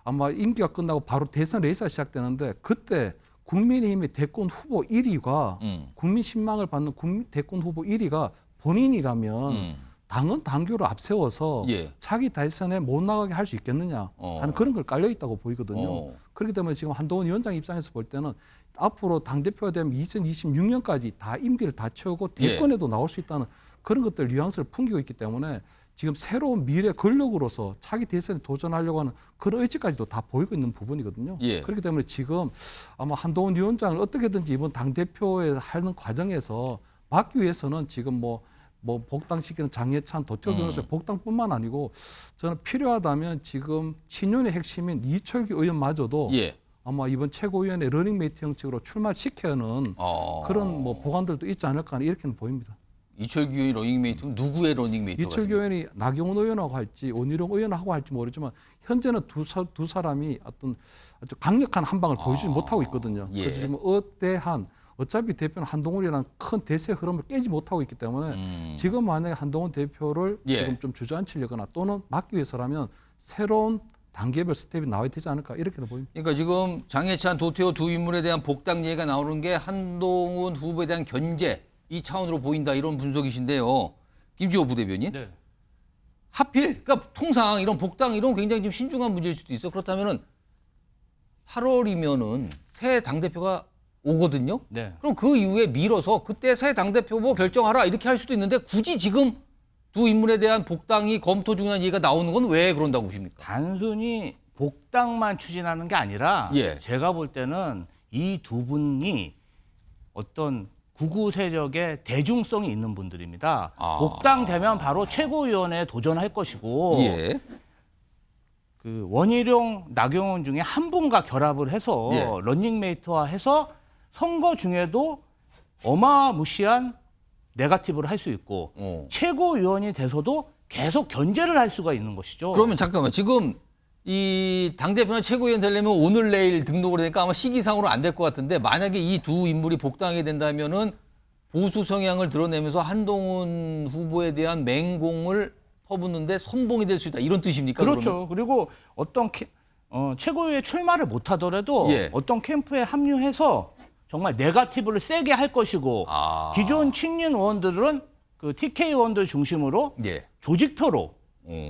아마 임기가 끝나고 바로 대선 레이스가 시작되는데 그때 국민의힘의 대권 후보 1위가 국민 신망을 받는 대권 후보 1위가 본인이라면 당은 당규를 앞세워서 차기 대선에 못 나가게 할 수 있겠느냐 하는 그런 걸 깔려 있다고 보이거든요. 그렇기 때문에 지금 한동훈 위원장 입장에서 볼 때는 앞으로 당대표가 되면 2026년까지 다 임기를 다 채우고 대권에도 나올 수 있다는 그런 것들 뉘앙스를 풍기고 있기 때문에 지금 새로운 미래 권력으로서 차기 대선에 도전하려고 하는 그런 의지까지도 다 보이고 있는 부분이거든요. 그렇기 때문에 지금 아마 한동훈 위원장을 어떻게든지 이번 당대표에 하는 과정에서 막기 위해서는 지금 뭐 복당시키는 장해찬, 도태우 변호사의 복당뿐만 아니고 저는 필요하다면 지금 친윤의 핵심인 이철규 의원마저도 아마 이번 최고위원회 러닝메이트 형식으로 출마시켜야 하는 그런 뭐 보관들도 있지 않을까 이렇게는 보입니다. 이철규 의원이 러닝메이트는 누구의 러닝메이트가 이철규 의원이 나경원 의원하고 할지 원희룡 의원하고 할지 모르지만 현재는 두 사람이 어떤 아주 강력한 한 방을 보여주지 못하고 있거든요. 그래서 지금 어차피 대표는 한동훈이라는 큰 대세 흐름을 깨지 못하고 있기 때문에 지금 만약에 한동훈 대표를 지금 좀 주저앉히려거나 또는 막기 위해서라면 새로운 단계별 스텝이 나와야 되지 않을까 이렇게 보입니다. 그러니까 지금 장해찬, 도태우 두 인물에 대한 복당 얘기가 나오는 게 한동훈 후보에 대한 견제 이 차원으로 보인다 이런 분석이신데요. 김지호 부대변인. 하필 그러니까 통상 이런 복당 이런 굉장히 좀 신중한 문제일 수도 있어. 그렇다면은 8월이면은 새 당대표가 오거든요. 그럼 그 이후에 밀어서 그때 새 당대표 뭐 결정하라 이렇게 할 수도 있는데 굳이 지금 두 인물에 대한 복당이 검토 중이라는 얘기가 나오는 건 왜 그런다고 보십니까? 단순히 복당만 추진하는 게 아니라 제가 볼 때는 이 두 분이 어떤 구구 세력의 대중성이 있는 분들입니다. 복당되면 바로 최고위원회에 도전할 것이고 그 원희룡, 나경원 중에 한 분과 결합을 해서 런닝메이트화 해서 선거 중에도 어마무시한 네거티브를 할 수 있고 최고위원이 돼서도 계속 견제를 할 수가 있는 것이죠. 그러면 잠깐만 지금 이 당대표나 최고위원 되려면 오늘 내일 등록을 하니까 아마 시기상으로 안 될 것 같은데 만약에 이 두 인물이 복당하게 된다면은 보수 성향을 드러내면서 한동훈 후보에 대한 맹공을 퍼붓는데 선봉이 될 수 있다 이런 뜻입니까? 그렇죠. 그러면? 그리고 어떤 최고위에 출마를 못하더라도 어떤 캠프에 합류해서 정말 네거티브를 세게 할 것이고 기존 친윤 의원들은 그 TK 의원들 중심으로 조직표로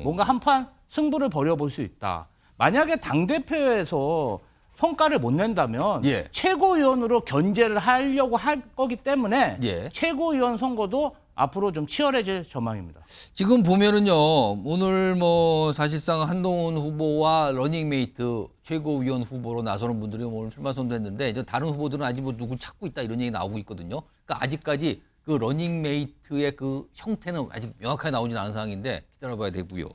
뭔가 한판 승부를 벌여볼 수 있다. 만약에 당대표에서 성과를 못 낸다면 최고위원으로 견제를 하려고 할 거기 때문에 최고위원 선거도 앞으로 좀 치열해질 전망입니다. 지금 보면은요, 오늘 뭐 사실상 한동훈 후보와 러닝메이트 최고위원 후보로 나서는 분들이 오늘 출마 선언했는데 이제 다른 후보들은 아직 뭐 누구 찾고 있다 이런 얘기 나오고 있거든요. 그러니까 아직까지 그 러닝메이트의 그 형태는 아직 명확하게 나오지는 않은 상황인데 기다려봐야 되고요.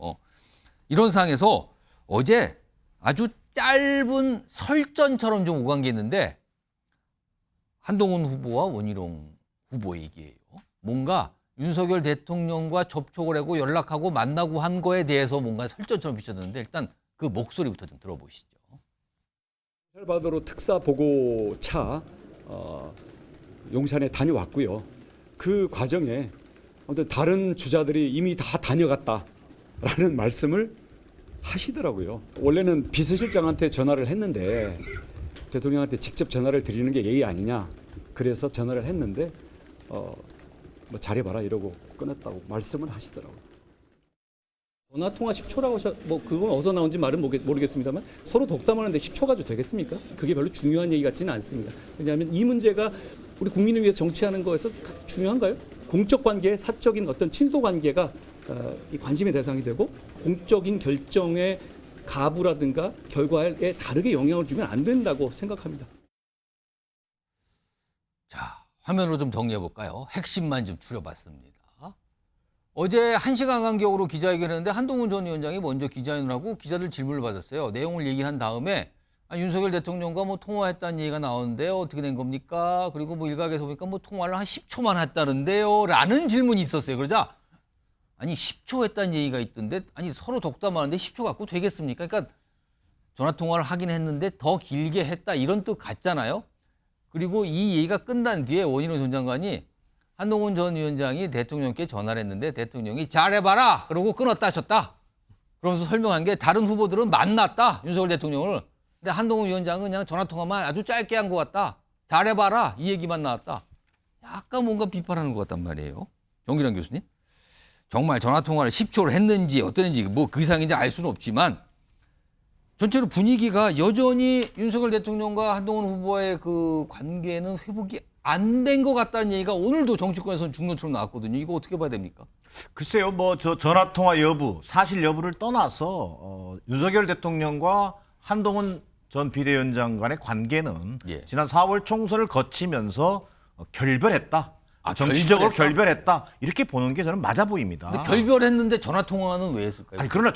이런 상황에서 어제 아주 짧은 설전처럼 좀 오간 게 있는데 한동훈 후보와 원희룡 후보 얘기예요. 뭔가 윤석열 대통령과 접촉을 하고 연락하고 만나고 한 거에 대해서 뭔가 설전처럼 비춰졌는데 일단 그 목소리부터 좀 들어보시죠. 엘살바도르 특사 보고차 용산에 다녀왔고요. 그 과정에 아무튼 다른 주자들이 이미 다 다녀갔다라는 말씀을 하시더라고요. 원래는 비서실장한테 전화를 했는데 대통령한테 직접 전화를 드리는 게 예의 아니냐. 그래서 전화를 했는데 뭐 잘해봐라 이러고 끊었다고 말씀을 하시더라고요. 전화 통화 10초라고 뭐 그건 어디서 나온지 말은 모르겠습니다만 서로 독담하는데 10초 가지고 되겠습니까? 그게 별로 중요한 얘기 같지는 않습니다. 왜냐하면 이 문제가 우리 국민을 위해서 정치하는 거에서 중요한가요? 공적 관계, 사적인 어떤 친소 관계가 이 관심의 대상이 되고 공적인 결정의 가부라든가 결과에 다르게 영향을 주면 안 된다고 생각합니다. 자, 화면으로 좀 정리해 볼까요? 핵심만 좀 추려봤습니다. 어제 1시간 간격으로 기자회견을 했는데 한동훈 전 위원장이 먼저 기자회견을 하고 기자들 질문을 받았어요. 내용을 얘기한 다음에 윤석열 대통령과 뭐 통화했다는 얘기가 나오는데요. 어떻게 된 겁니까? 그리고 뭐 일각에서 보니까 뭐 통화를 한 10초만 했다는데요. 라는 질문이 있었어요. 그러자 아니 10초 했다는 얘기가 있던데 아니 서로 독담하는데 10초 갖고 되겠습니까? 그러니까 전화통화를 하긴 했는데 더 길게 했다 이런 뜻 같잖아요. 그리고 이 얘기가 끝난 뒤에 원희룡 전 장관이 한동훈 전 위원장이 대통령께 전화를 했는데 대통령이 잘해봐라 그러고 끊었다 하셨다. 그러면서 설명한 게 다른 후보들은 만났다 윤석열 대통령을. 근데 한동훈 위원장은 그냥 전화통화만 아주 짧게 한 것 같다. 잘해봐라 이 얘기만 나왔다. 약간 뭔가 비판하는 것 같단 말이에요. 정기란 교수님. 정말 전화통화를 10초를 했는지 어땠는지 뭐 그 이상인지 알 수는 없지만 전체로 분위기가 여전히 윤석열 대통령과 한동훈 후보의 그 관계는 회복이 안 된 것 같다는 얘기가 오늘도 정치권에서는 중론처럼 나왔거든요. 이거 어떻게 봐야 됩니까? 글쎄요, 뭐 저 전화통화 여부, 사실 여부를 떠나서 윤석열 대통령과 한동훈 전 비대위원장 간의 관계는 지난 4월 총선을 거치면서 결별했다. 정치적으로 결별했다. 이렇게 보는 게 저는 맞아 보입니다. 근데 결별했는데 전화통화는 왜 했을까요? 아니 그러나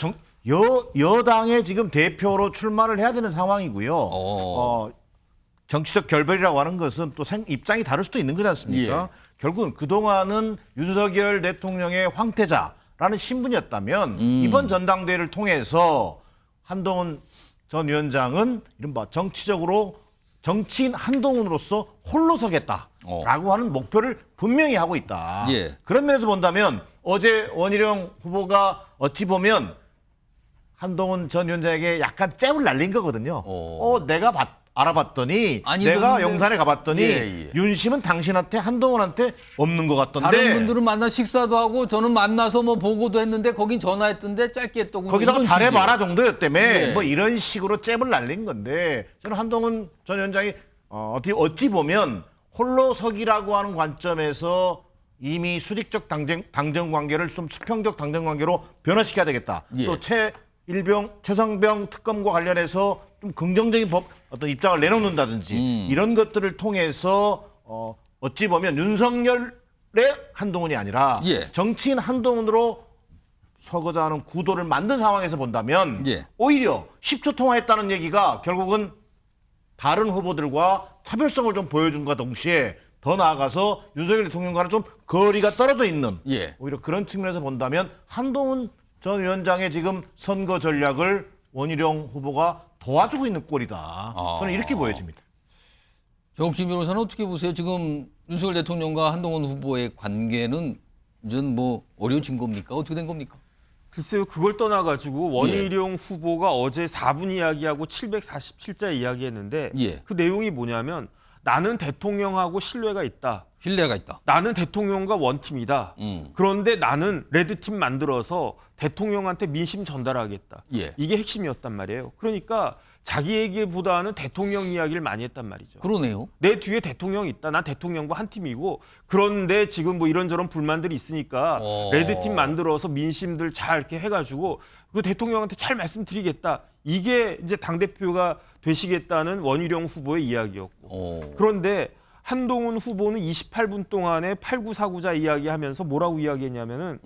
여당의 지금 대표로 출마를 해야 되는 상황이고요. 정치적 결별이라고 하는 것은 또 입장이 다를 수도 있는 거지 않습니까? 결국은 그동안은 윤석열 대통령의 황태자라는 신분이었다면 이번 전당대회를 통해서 한동훈 전 위원장은 이른바 정치적으로 정치인 한동훈으로서 홀로 서겠다라고 하는 목표를 분명히 하고 있다. 그런 면에서 본다면 어제 원희룡 후보가 어찌 보면 한동훈 전 위원장에게 약간 잽을 날린 거거든요. 내가 알아봤더니 내가 용산에 가봤더니 윤심은 당신한테 한동훈한테 없는 것 같던데. 다른 분들은 만나 식사도 하고 저는 만나서 뭐 보고도 했는데 거긴 전화했던데 짧게 했더군요. 거기다가 잘해봐라 정도였다며 뭐 이런 식으로 잽을 날린 건데 저는 한동훈 전 위원장이 어찌 보면 홀로서기라고 하는 관점에서 이미 수직적 당정 관계를 좀 수평적 당정 관계로 변화시켜야 되겠다. 또 최성병 특검과 관련해서 좀 긍정적인 어떤 입장을 내놓는다든지 이런 것들을 통해서 어찌 보면 윤석열의 한동훈이 아니라 정치인 한동훈으로 서고자 하는 구도를 만든 상황에서 본다면 오히려 10초 통화했다는 얘기가 결국은 다른 후보들과 차별성을 좀 보여준 것과 동시에 더 나아가서 윤석열 대통령과는 좀 거리가 떨어져 있는 오히려 그런 측면에서 본다면 한동훈 전 위원장의 지금 선거 전략을 원희룡 후보가 도와주고 있는 꼴이다. 저는 이렇게 보여집니다. 정옥진 변호사는 어떻게 보세요? 지금 윤석열 대통령과 한동훈 후보의 관계는 이제 뭐 어려워진 겁니까? 어떻게 된 겁니까? 글쎄요. 그걸 떠나가지고 원희룡 후보가 어제 4분 이야기하고 747자 이야기했는데 그 내용이 뭐냐면 나는 대통령하고 신뢰가 있다. 신뢰가 있다. 나는 대통령과 원팀이다. 그런데 나는 레드팀 만들어서 대통령한테 민심 전달하겠다. 이게 핵심이었단 말이에요. 그러니까 자기 얘기보다는 대통령 이야기를 많이 했단 말이죠. 그러네요. 내 뒤에 대통령이 있다. 난 대통령과 한 팀이고 그런데 지금 뭐 이런저런 불만들이 있으니까 레드팀 만들어서 민심들 잘 이렇게 해가지고 그 대통령한테 잘 말씀드리겠다. 이게 이제 당대표가 되시겠다는 원희룡 후보의 이야기였고. 그런데 한동훈 후보는 28분 동안에 8949자 이야기하면서 뭐라고 이야기했냐면은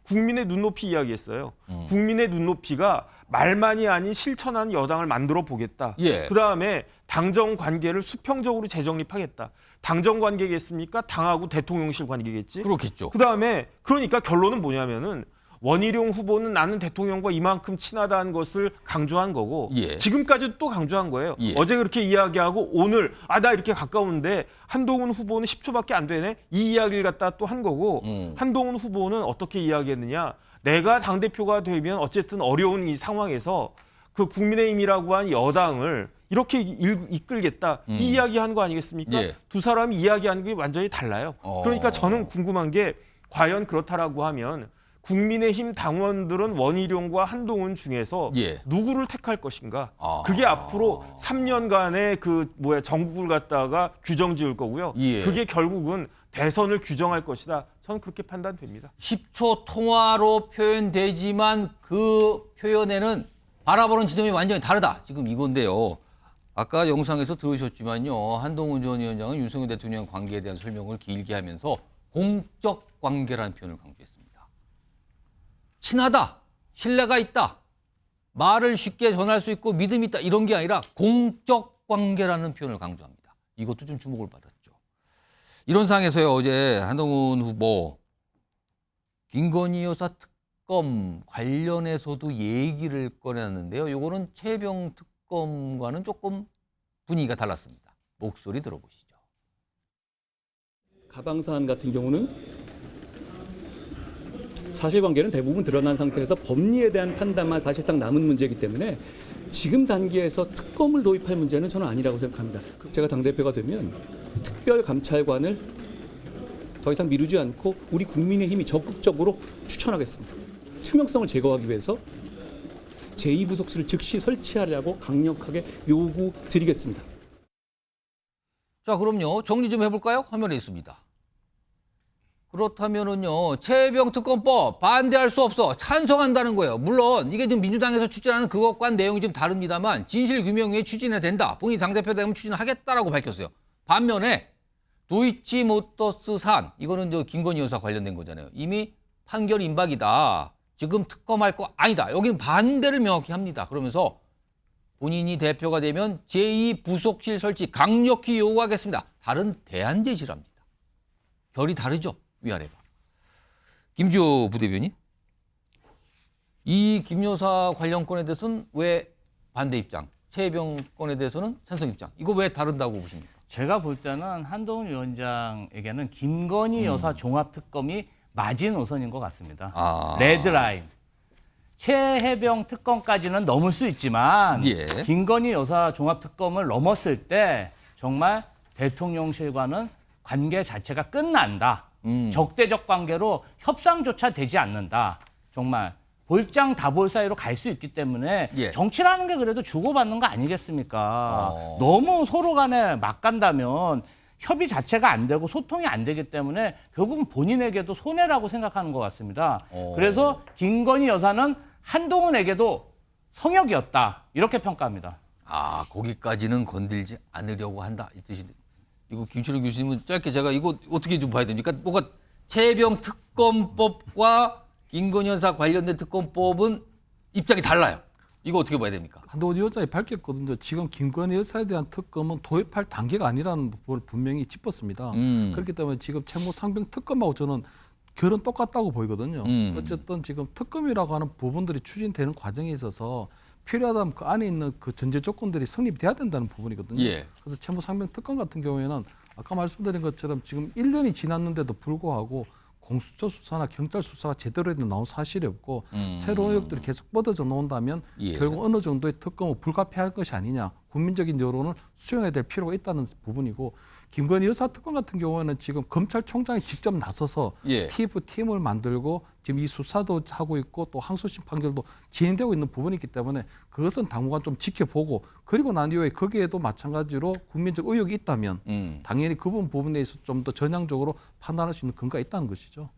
국민의 눈높이 이야기했어요. 국민의 눈높이가 말만이 아닌 실천하는 여당을 만들어 보겠다. 그다음에 당정 관계를 수평적으로 재정립하겠다. 당정 관계겠습니까? 당하고 대통령실 관계겠지. 그렇겠죠. 그다음에 그러니까 결론은 뭐냐면은 원희룡 후보는 나는 대통령과 이만큼 친하다는 것을 강조한 거고 지금까지도 또 강조한 거예요. 어제 그렇게 이야기하고 오늘 나 이렇게 가까운데 한동훈 후보는 10초밖에 안 되네. 이 이야기를 갖다 또 한 거고 한동훈 후보는 어떻게 이야기했느냐. 내가 당대표가 되면 어쨌든 어려운 이 상황에서 그 국민의힘이라고 한 여당을 이렇게 이끌겠다 이 이야기하는 거 아니겠습니까? 예. 두 사람이 이야기하는 게 완전히 달라요. 그러니까 저는 궁금한 게 과연 그렇다라고 하면 국민의힘 당원들은 원희룡과 한동훈 중에서 예. 누구를 택할 것인가? 그게 앞으로 3년간의 정국을 갖다가 규정 지을 거고요. 예. 그게 결국은 대선을 규정할 것이다. 저는 그렇게 판단됩니다. 10초 통화로 표현되지만 그 표현에는 바라보는 지점이 완전히 다르다. 지금 이건데요. 아까 영상에서 들으셨지만요. 한동훈 전 위원장은 윤석열 대통령 관계에 대한 설명을 길게 하면서 공적 관계라는 표현을 강조했습니다. 친하다, 신뢰가 있다, 말을 쉽게 전할 수 있고 믿음이 있다 이런 게 아니라 공적 관계라는 표현을 강조합니다. 이것도 좀 주목을 받았죠. 이런 상황에서요. 어제 한동훈 후보 김건희 여사 특검 관련해서도 얘기를 꺼내놨는데요. 이거는 최병 특검과는 조금 분위기가 달랐습니다. 목소리 들어보시죠. 가방 사안 같은 경우는 사실관계는 대부분 드러난 상태에서 법리에 대한 판단만 사실상 남은 문제이기 때문에 지금 단계에서 특검을 도입할 문제는 저는 아니라고 생각합니다. 제가 당대표가 되면 특별감찰관을 더 이상 미루지 않고 우리 국민의힘이 적극적으로 추천하겠습니다. 투명성을 제거하기 위해서 제2부속실을 즉시 설치하려고 강력하게 요구드리겠습니다. 자, 그럼요. 정리 좀 해볼까요? 화면에 있습니다. 그렇다면은요, 최병 특검법 반대할 수 없어. 찬성한다는 거예요. 물론 이게 지금 민주당에서 추진하는 그것과는 내용이 좀 다릅니다만 진실 규명 위해 추진해야 된다. 본인이 당대표 되면 추진하겠다라고 밝혔어요. 반면에 도이치모터스 산, 이거는 저 김건희 여사 관련된 거잖아요. 이미 판결 임박이다. 지금 특검할 거 아니다. 여기는 반대를 명확히 합니다. 그러면서 본인이 대표가 되면 제2부속실 설치 강력히 요구하겠습니다. 다른 대안 제시를 합니다. 결이 다르죠. 위아래가. 김주호 부대변인, 이 김 여사 관련 건에 대해서는 왜 반대 입장, 최혜병 건에 대해서는 찬성 입장, 이거 왜 다른다고 보십니까? 제가 볼 때는 한동훈 위원장에게는 김건희 여사 종합특검이 마지노선인 것 같습니다. 레드라인. 최혜병 특검까지는 넘을 수 있지만 예. 김건희 여사 종합특검을 넘었을 때 정말 대통령실과는 관계 자체가 끝난다. 적대적 관계로 협상조차 되지 않는다. 정말 볼장 다볼 사이로 갈 수 있기 때문에 예. 정치라는 게 그래도 주고받는 거 아니겠습니까? 너무 서로 간에 막 간다면 협의 자체가 안 되고 소통이 안 되기 때문에 결국은 본인에게도 손해라고 생각하는 것 같습니다. 그래서 김건희 여사는 한동훈에게도 성역이었다. 이렇게 평가합니다. 거기까지는 건들지 않으려고 한다. 이 뜻인데. 이거 김철웅 교수님은 짧게 제가 이거 어떻게 좀 봐야 됩니까? 뭐가 최병 특검법과 김건희 여사 관련된 특검법은 입장이 달라요. 이거 어떻게 봐야 됩니까? 한동훈 위원장이 밝혔거든요. 지금 김건희 여사에 대한 특검은 도입할 단계가 아니라는 부분을 분명히 짚었습니다. 그렇기 때문에 지금 채무 상병 특검하고 저는 결은 똑같다고 보이거든요. 어쨌든 지금 특검이라고 하는 부분들이 추진되는 과정에 있어서 필요하다면 그 안에 있는 그 전제 조건들이 성립돼야 된다는 부분이거든요. 예. 그래서 채무 상병 특검 같은 경우에는 아까 말씀드린 것처럼 지금 1년이 지났는데도 불구하고 공수처 수사나 경찰 수사가 제대로 나온 사실이 없고 새로운 의혹들이 계속 뻗어져 나온다면 예. 결국 어느 정도의 특검은 불가피할 것이 아니냐. 국민적인 여론을 수용해야 될 필요가 있다는 부분이고 김건희 여사 특검 같은 경우에는 지금 검찰총장이 직접 나서서 예. TF팀을 만들고 지금 이 수사도 하고 있고 또 항소심 판결도 진행되고 있는 부분이기 때문에 그것은 당분간 좀 지켜보고 그리고 난 이후에 거기에도 마찬가지로 국민적 의혹이 있다면 당연히 그 부분에 있어서 좀 더 전향적으로 판단할 수 있는 근거가 있다는 것이죠.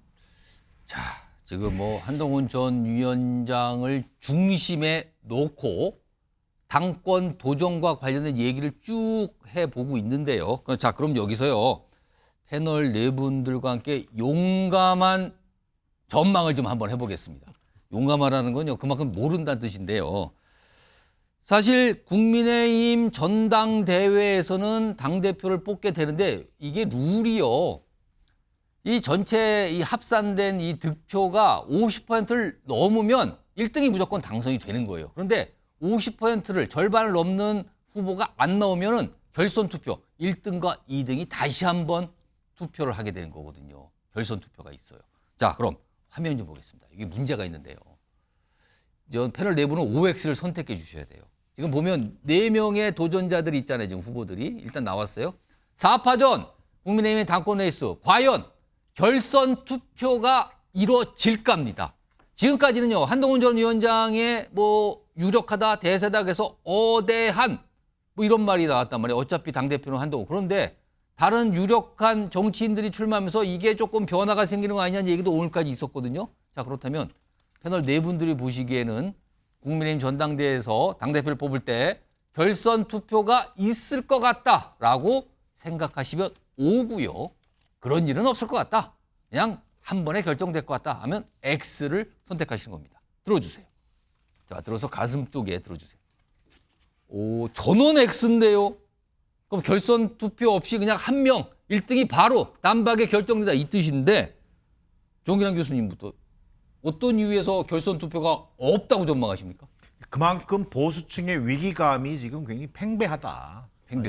자, 지금 뭐 한동훈 전 위원장을 중심에 놓고 당권 도전과 관련된 얘기를 쭉 해보고 있는데요. 자, 그럼 여기서요. 패널 네 분들과 함께 용감한 전망을 좀 한번 해보겠습니다. 용감하라는 건요. 그만큼 모른다는 뜻인데요. 사실 국민의힘 전당대회에서는 당대표를 뽑게 되는데 이게 룰이요. 이 전체 이 합산된 이 득표가 50%를 넘으면 1등이 무조건 당선이 되는 거예요. 그런데 50%를 절반을 넘는 후보가 안 나오면은 결선 투표 1등과 2등이 다시 한번 투표를 하게 되는 거거든요. 결선 투표가 있어요. 자, 그럼 화면 좀 보겠습니다. 이게 문제가 있는데요. 패널 네 분은 OX를 선택해 주셔야 돼요. 지금 보면 4명의 도전자들이 있잖아요. 지금 후보들이 일단 나왔어요. 4파전 국민의힘의 당권 레이스 과연 결선 투표가 이루어질까입니다. 지금까지는요. 한동훈 전 위원장의 뭐 유력하다 대세다 그래서 어대한 뭐 이런 말이 나왔단 말이에요. 어차피 당대표는 한동훈. 그런데 다른 유력한 정치인들이 출마하면서 이게 조금 변화가 생기는 거 아니냐는 얘기도 오늘까지 있었거든요. 자, 그렇다면 패널 4분들이 보시기에는 국민의힘 전당대회에서 당대표를 뽑을 때 결선 투표가 있을 것 같다라고 생각하시면 O고요. 그런 일은 없을 것 같다. 그냥 한 번에 결정될 것 같다 하면 X를 선택하시는 겁니다. 들어주세요. 자, 들어서 가슴 쪽에 들어주세요. 오, 전원 X인데요. 그럼 결선 투표 없이 그냥 한 명 1등이 바로 단박에 결정된다 이 뜻인데 정기란 교수님부터 어떤 이유에서 결선 투표가 없다고 전망하십니까? 그만큼 보수층의 위기감이 지금 굉장히 팽배하다.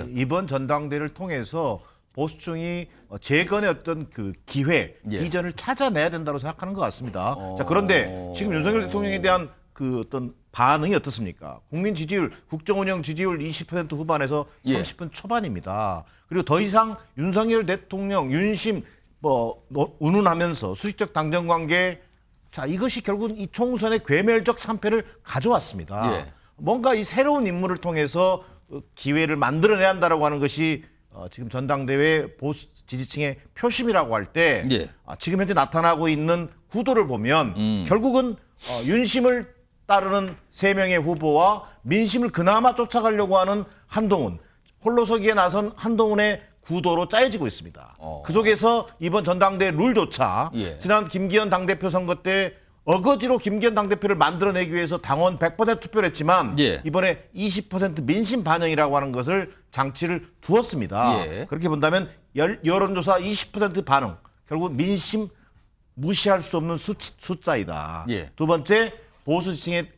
이번 전당대회를 통해서 보수층이 재건의 어떤 그 기회, 비전을 찾아내야 된다고 생각하는 것 같습니다. 자, 그런데 지금 윤석열 대통령에 대한 그 어떤 반응이 어떻습니까? 국민 지지율, 국정운영 지지율 20% 후반에서 30% 초반입니다. 그리고 더 이상 윤석열 대통령, 윤심 뭐 운운하면서 수직적 당정 관계, 자, 이것이 결국은 이 총선의 괴멸적 참패를 가져왔습니다. 뭔가 이 새로운 인물을 통해서 기회를 만들어내야 한다라고 하는 것이 지금 전당대회 보수 지지층의 표심이라고 할 때 지금 현재 나타나고 있는 구도를 보면 결국은 윤심을 따르는 3명의 후보와 민심을 그나마 쫓아가려고 하는 한동훈, 홀로서기에 나선 한동훈의 구도로 짜여지고 있습니다. 그 속에서 이번 전당대회 룰조차 지난 김기현 당대표 선거 때 어거지로 김기현 당대표를 만들어내기 위해서 당원 100% 투표를 했지만 이번에 20% 민심 반영이라고 하는 것을 장치를 두었습니다. 그렇게 본다면 여론조사 20% 반응, 결국 민심 무시할 수 없는 숫자이다. 두 번째, 보수지층의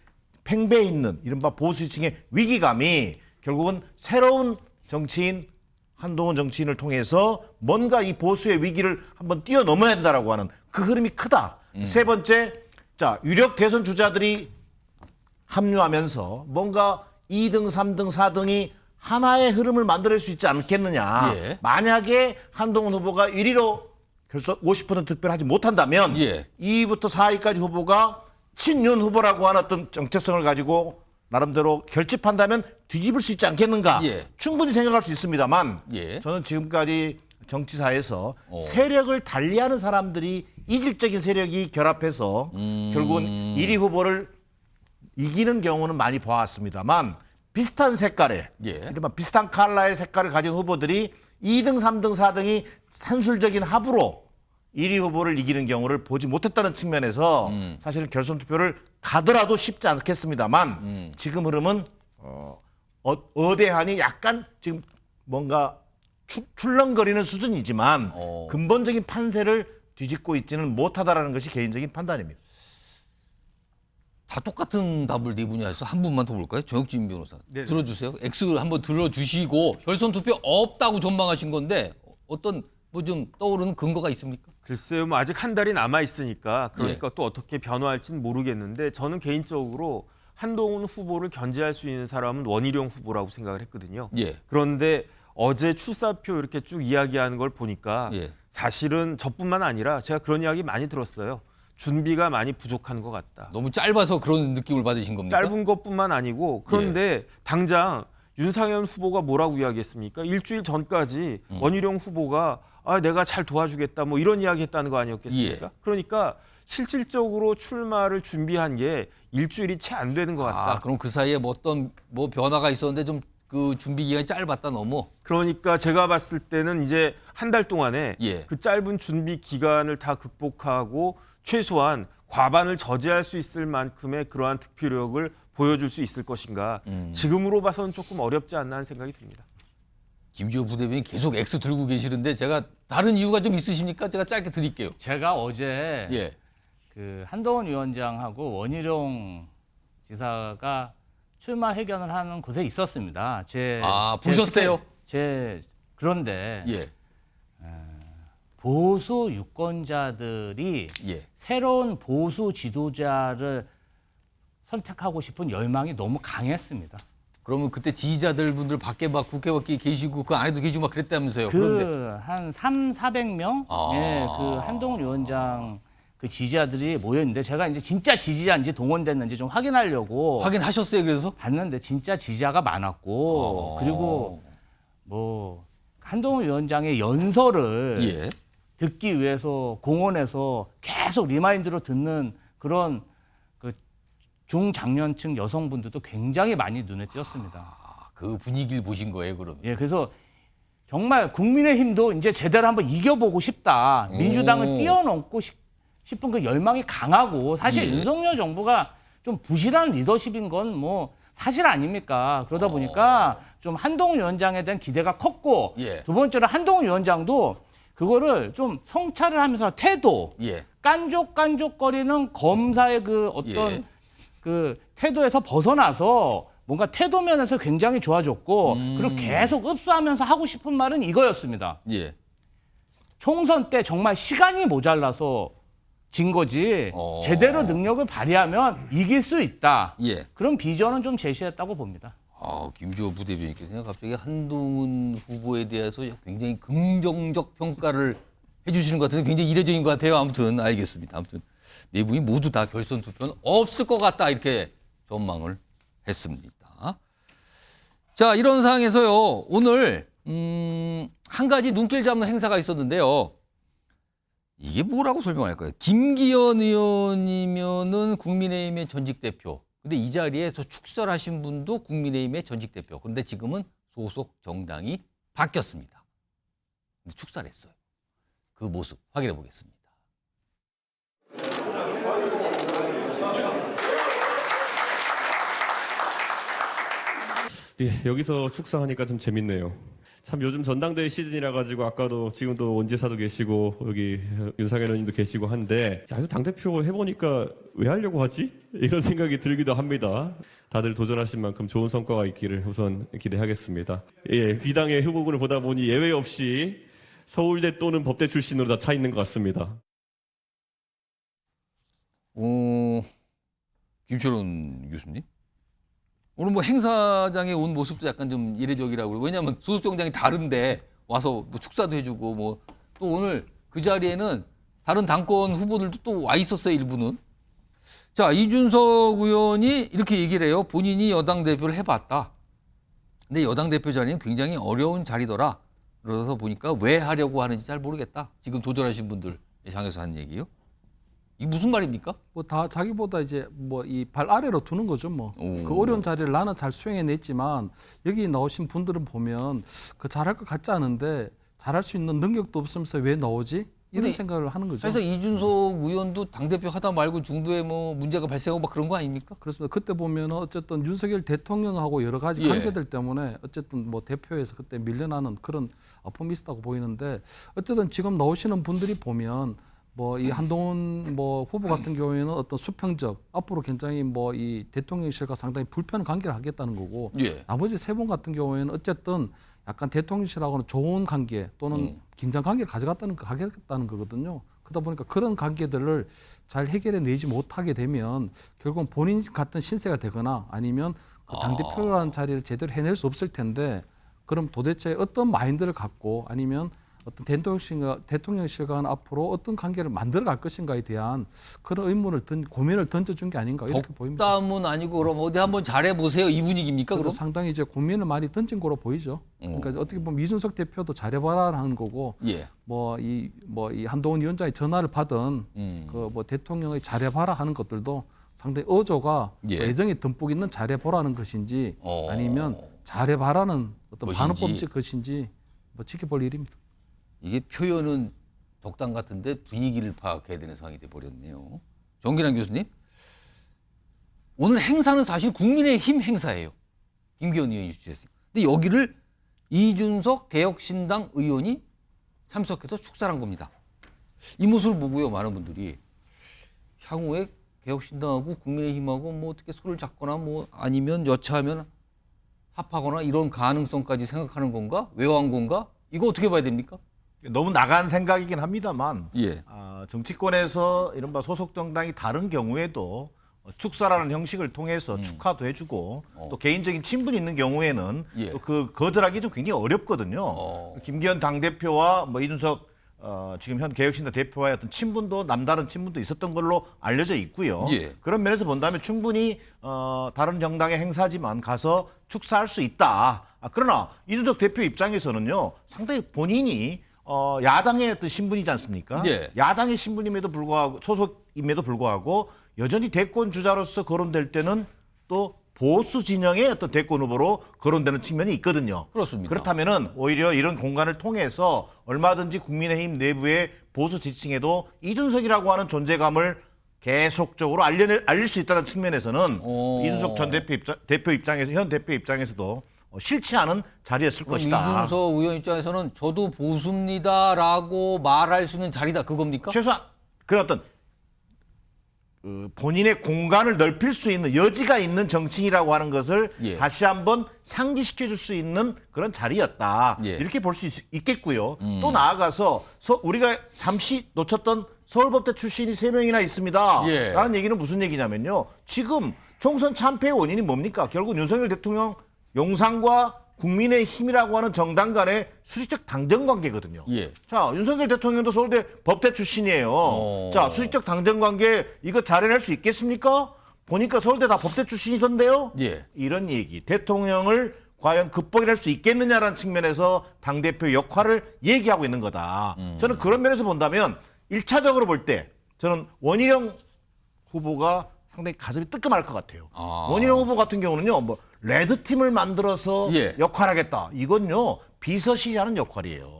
팽배해 있는 이른바 보수지층의 위기감이 결국은 새로운 정치인 한동훈 정치인을 통해서 뭔가 이 보수의 위기를 한번 뛰어넘어야 된다라고 하는 그 흐름이 크다. 세 번째, 자, 유력 대선 주자들이 합류하면서 뭔가 2등, 3등, 4등이 하나의 흐름을 만들어낼 수 있지 않겠느냐. 만약에 한동훈 후보가 1위로 결선 50% 득표를 하지 못한다면 2위부터 4위까지 후보가 친윤 후보라고 하는 어떤 정체성을 가지고 나름대로 결집한다면 뒤집을 수 있지 않겠는가. 충분히 생각할 수 있습니다만 저는 지금까지 정치사에서 세력을 달리하는 사람들이 이질적인 세력이 결합해서 결국은 1위 후보를 이기는 경우는 많이 보았습니다만 비슷한 색깔의 비슷한 컬러의 색깔을 가진 후보들이 2등, 3등, 4등이 산술적인 합으로 1위 후보를 이기는 경우를 보지 못했다는 측면에서 사실은 결선 투표를 가더라도 쉽지 않겠습니다만 지금 흐름은 어대한이 약간 지금 뭔가 출렁거리는 수준이지만 근본적인 판세를 뒤집고 있지는 못하다라는 것이 개인적인 판단입니다. 다 똑같은 답을 4분이 하셔서 한 분만 더 볼까요? 정혁진 변호사. 들어주세요. X 한번 들어주시고 결선 투표 없다고 전망하신 건데 어떤 뭐 좀 떠오르는 근거가 있습니까? 글쎄요, 뭐 아직 한 달이 남아 있으니까 그러니까 또 어떻게 변화할지는 모르겠는데 저는 개인적으로 한동훈 후보를 견제할 수 있는 사람은 원희룡 후보라고 생각을 했거든요. 그런데 어제 출사표 이렇게 쭉 이야기하는 걸 보니까 사실은 저뿐만 아니라 제가 그런 이야기 많이 들었어요. 준비가 많이 부족한 것 같다. 너무 짧아서 그런 느낌을 받으신 겁니까? 짧은 것뿐만 아니고 그런데 당장 윤상현 후보가 뭐라고 이야기했습니까? 일주일 전까지 원희룡 후보가 내가 잘 도와주겠다 뭐 이런 이야기 했다는 거 아니었겠습니까? 그러니까 실질적으로 출마를 준비한 게 일주일이 채 안 되는 것 같다. 그럼 그 사이에 뭐 어떤 뭐 변화가 있었는데 좀 그 준비 기간이 짧았다 너무. 그러니까 제가 봤을 때는 이제 한 달 동안에 그 짧은 준비 기간을 다 극복하고 최소한 과반을 저지할 수 있을 만큼의 그러한 득표력을 보여줄 수 있을 것인가. 지금으로 봐서는 조금 어렵지 않나 하는 생각이 듭니다. 김주호 부대변인 계속 X 들고 계시는데 제가 다른 이유가 좀 있으십니까? 제가 짧게 드릴게요. 제가 어제 그 한동훈 위원장하고 원희룡 지사가 출마 회견을 하는 곳에 있었습니다. 보셨어요? 그런데 보수 유권자들이 새로운 보수 지도자를 선택하고 싶은 열망이 너무 강했습니다. 그러면 그때 지지자들 분들 밖에 막 국회 밖에 계시고 그 안에도 계시고 막 그랬다면서요. 그런데 그 한 300~400명 예, 그 한동훈 위원장 그 지지자들이 모였는데 제가 이제 진짜 지지자인지 동원됐는지 좀 확인하려고 확인하셨어요. 그래서 봤는데 진짜 지지자가 많았고 그리고 뭐 한동훈 위원장의 연설을 예. 듣기 위해서 공원에서 계속 리마인드로 듣는 그런 그 중장년층 여성분들도 굉장히 많이 눈에 띄었습니다. 그 분위기를 보신 거예요, 그러면? 예, 그래서 정말 국민의힘도 이제 제대로 한번 이겨보고 싶다. 민주당을 뛰어넘고 싶은 그 열망이 강하고 사실 윤석열 정부가 좀 부실한 리더십인 건 뭐 사실 아닙니까? 그러다 보니까 좀 한동훈 위원장에 대한 기대가 컸고 예. 두 번째로 한동훈 위원장도 그거를 좀 성찰을 하면서 태도, 예. 깐족깐족거리는 검사의 그 어떤 예. 그 태도에서 벗어나서 뭔가 태도 면에서 굉장히 좋아졌고 그리고 계속 흡수하면서 하고 싶은 말은 이거였습니다. 예. 총선 때 정말 시간이 모자라서 진 거지 제대로 능력을 발휘하면 이길 수 있다. 예. 그런 비전은 좀 제시했다고 봅니다. 김주호 부대변인께서 갑자기 한동훈 후보에 대해서 굉장히 긍정적 평가를 해주시는 것 같아서 굉장히 이례적인 것 같아요. 아무튼 알겠습니다. 아무튼 네 분이 모두 다 결선 투표는 없을 것 같다 이렇게 전망을 했습니다. 자, 이런 상황에서요. 오늘 한 가지 눈길 잡는 행사가 있었는데요. 이게 뭐라고 설명할까요? 김기현 의원이면은 국민의힘의 전직 대표. 근데 이 자리에서 축설하신 분도 국민의힘의 전직 대표. 그런데 지금은 소속 정당이 바뀌었습니다. 근데 축설했어요. 그 모습 확인해 보겠습니다. 예, 여기서 축사하니까 좀 재밌네요. 참 요즘 전당대회 시즌이라 가지고 아까도 지금도 원지사도 계시고 여기 윤상현 의원님도 계시고 한데 야, 이거 당대표 해보니까 왜 하려고 하지? 이런 생각이 들기도 합니다. 다들 도전하신 만큼 좋은 성과가 있기를 우선 기대하겠습니다. 예, 귀당의 후보군을 보다 보니 예외 없이 서울대 또는 법대 출신으로 다 차 있는 것 같습니다. 김철원 교수님? 오늘 뭐 행사장에 온 모습도 약간 좀 이례적이라고 그러고 왜냐하면 소속 정당이 다른데 와서 뭐 축사도 해주고 뭐 또 오늘 그 자리에는 다른 당권 후보들도 또 와 있었어요, 일부는. 자, 이준석 의원이 이렇게 얘기를 해요. 본인이 여당 대표를 해봤다. 근데 여당 대표 자리는 굉장히 어려운 자리더라. 그래서 보니까 왜 하려고 하는지 잘 모르겠다. 지금 도전하신 분들 장에서 한 얘기요. 이게 무슨 말입니까? 뭐 다 자기보다 이제 뭐 이 발 아래로 두는 거죠 뭐. 그 어려운 자리를 나는 잘 수행해냈지만 여기 나오신 분들은 보면 그 잘할 것 같지 않은데 잘할 수 있는 능력도 없으면서 왜 나오지? 이런 생각을 하는 거죠. 그래서 이준석 의원도 당대표 하다 말고 중도에 뭐 문제가 발생하고 막 그런 거 아닙니까? 그렇습니다. 그때 보면 어쨌든 윤석열 대통령하고 여러 가지 예. 관계들 때문에 어쨌든 뭐 대표에서 그때 밀려나는 그런 아픔이 있었다고 보이는데 어쨌든 지금 나오시는 분들이 보면 뭐 이 한동훈 뭐 후보 같은 경우에는 어떤 수평적 앞으로 굉장히 뭐 이 대통령실과 상당히 불편한 관계를 하겠다는 거고 예. 나머지 세 분 같은 경우에는 어쨌든 약간 대통령실하고는 좋은 관계 또는 긴장 관계를 가져가겠다는 거거든요. 그러다 보니까 그런 관계들을 잘 해결해 내지 못하게 되면 결국은 본인 같은 신세가 되거나 아니면 그 당대표라는 자리를 제대로 해낼 수 없을 텐데 그럼 도대체 어떤 마인드를 갖고 아니면 어떤 대통령실과는 앞으로 어떤 관계를 만들어갈 것인가에 대한 그런 의문을 고민을 던져준 게 아닌가 이렇게 보입니다. 덕담은 아니고 그럼 어디 한번 잘해보세요 이 분위기입니까? 그럼 상당히 이제 고민을 많이 던진 거로 보이죠. 그러니까 어떻게 보면 이준석 대표도 잘해봐라 하는 거고 예. 뭐 이 한동훈 위원장의 전화를 받은 그 뭐 대통령의 잘해봐라 하는 것들도 상당히 어조가 예. 애정이 듬뿍 있는 잘해보라는 것인지 아니면 잘해봐라는 어떤 반응법적 것인지 뭐 지켜볼 일입니다. 이게 표현은 덕담 같은데 분위기를 파악해야 되는 상황이 돼버렸네요. 정기란 교수님, 오늘 행사는 사실 국민의힘 행사예요. 김기현 의원이 주최했어요. 근데 여기를 이준석 개혁신당 의원이 참석해서 축사한 겁니다. 이 모습을 보고요, 많은 분들이 향후에 개혁신당하고 국민의힘하고 뭐 어떻게 손을 잡거나 뭐 아니면 여차하면 합하거나 이런 가능성까지 생각하는 건가? 외워한 건가? 이거 어떻게 봐야 됩니까? 너무 나간 생각이긴 합니다만 예. 정치권에서 이른바 소속 정당이 다른 경우에도 축사라는 형식을 통해서 축하도 해주고 또 개인적인 친분이 있는 경우에는 예. 또 그 거절하기 좀 굉장히 어렵거든요. 김기현 당대표와 뭐 이준석 지금 현 개혁신당 대표와의 어떤 친분도 남다른 친분도 있었던 걸로 알려져 있고요. 예. 그런 면에서 본다면 충분히 다른 정당의 행사지만 가서 축사할 수 있다. 그러나 이준석 대표 입장에서는요, 상당히 본인이 야당의 어떤 신분이지 않습니까? 예. 야당의 신분임에도 불구하고 소속임에도 불구하고 여전히 대권 주자로서 거론될 때는 또 보수 진영의 어떤 대권 후보로 거론되는 측면이 있거든요. 그렇습니다. 그렇다면은 오히려 이런 공간을 통해서 얼마든지 국민의힘 내부의 보수 지층에도 이준석이라고 하는 존재감을 계속적으로 알릴 수 있다는 측면에서는 이준석 전 대표 입장에서 현 대표 입장에서도 싫지 않은 자리였을 것이다. 이준석 의원 입장에서는 저도 보수입니다라고 말할 수 있는 자리다 그겁니까? 최소한 그런 어떤 본인의 공간을 넓힐 수 있는 여지가 있는 정치인이라고 하는 것을 예. 다시 한번 상기시켜 줄 수 있는 그런 자리였다. 예. 이렇게 볼 수 있겠고요. 또 나아가서 우리가 잠시 놓쳤던 서울법대 출신이 3명이나 있습니다. 예. 라는 얘기는 무슨 얘기냐면요. 지금 총선 참패의 원인이 뭡니까? 결국 윤석열 대통령 용산과 국민의힘이라고 하는 정당 간의 수직적 당정 관계거든요. 예. 자, 윤석열 대통령도 서울대 법대 출신이에요. 자, 수직적 당정 관계 이거 잘해낼 수 있겠습니까? 보니까 서울대 다 법대 출신이던데요. 예. 이런 얘기. 대통령을 과연 극복해낼 수 있겠느냐라는 측면에서 당대표 역할을 얘기하고 있는 거다. 저는 그런 면에서 본다면 1차적으로 볼 때 저는 원희룡 후보가 상당히 가슴이 뜨끔할 것 같아요. 원희룡 후보 같은 경우는요, 뭐 레드팀을 만들어서 예. 역할하겠다. 이건요, 비서실이 하는 역할이에요.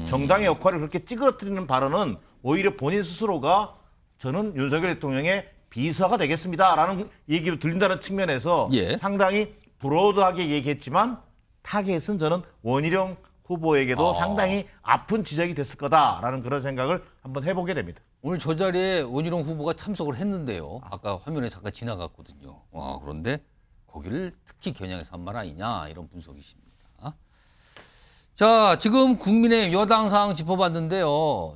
정당의 역할을 그렇게 찌그러뜨리는 발언은 오히려 본인 스스로가 저는 윤석열 대통령의 비서가 되겠습니다라는 얘기로 들린다는 측면에서 예. 상당히 브로드하게 얘기했지만 타겟은 저는 원희룡 후보에게도 상당히 아픈 지적이 됐을 거다라는 그런 생각을 한번 해보게 됩니다. 오늘 저 자리에 원희룡 후보가 참석을 했는데요. 아까 화면에 잠깐 지나갔거든요. 그런데 거기를 특히 겨냥해서 한 말 아니냐 이런 분석이십니다. 자, 지금 국민의힘 여당 상황 짚어봤는데요.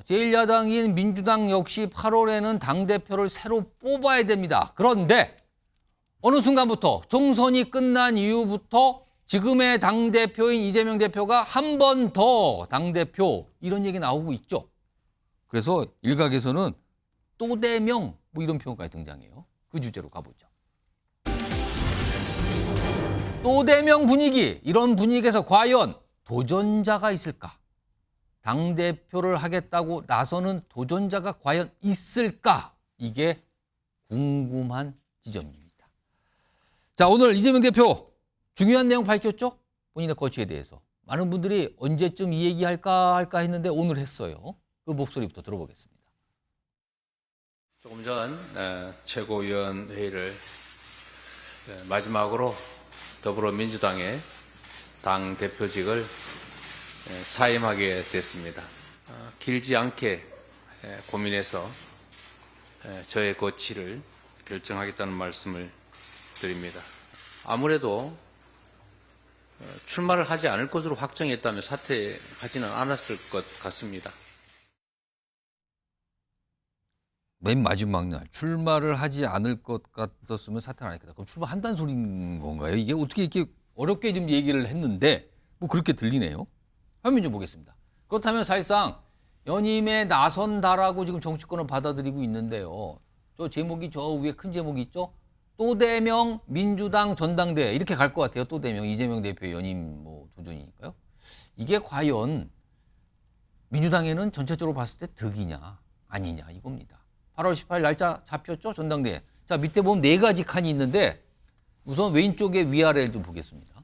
제1야당인 민주당 역시 8월에는 당대표를 새로 뽑아야 됩니다. 그런데 어느 순간부터 총선이 끝난 이후부터 지금의 당대표인 이재명 대표가 한 번 더 당대표 이런 얘기 나오고 있죠. 그래서 일각에서는 또 대명 뭐 이런 표현까지 등장해요. 그 주제로 가보죠. 또 대명 분위기, 이런 분위기에서 과연 도전자가 있을까? 당대표를 하겠다고 나서는 도전자가 과연 있을까? 이게 궁금한 지점입니다. 자, 오늘 이재명 대표 중요한 내용 밝혔죠? 본인의 거취에 대해서. 많은 분들이 언제쯤 이 얘기할까 했는데 오늘 했어요. 그 목소리부터 들어보겠습니다. 조금 전 최고위원회의를 마지막으로 더불어민주당의 당대표직을 사임하게 됐습니다. 길지 않게 고민해서 저의 거취를 결정하겠다는 말씀을 드립니다. 아무래도 출마를 하지 않을 것으로 확정했다면 사퇴하지는 않았을 것 같습니다. 맨 마지막 날 출마를 하지 않을 것 같았으면 사퇴를 안 했겠다. 그럼 출마한다는 소리인 건가요? 이게 어떻게 이렇게 어렵게 좀 얘기를 했는데 뭐 그렇게 들리네요. 화면 좀 보겠습니다. 그렇다면 사실상 연임에 나선다라고 지금 정치권을 받아들이고 있는데요. 또 제목이 저 위에 큰 제목이 있죠. 또 대명 민주당 전당대회 이렇게 갈 것 같아요. 또 대명 이재명 대표의 연임 뭐 도전이니까요. 이게 과연 민주당에는 전체적으로 봤을 때 득이냐 아니냐 이겁니다. 8월 18일 날짜 잡혔죠? 전당대회. 자, 밑에 보면 4가지 칸이 있는데 우선 왼쪽에 위아래를 좀 보겠습니다.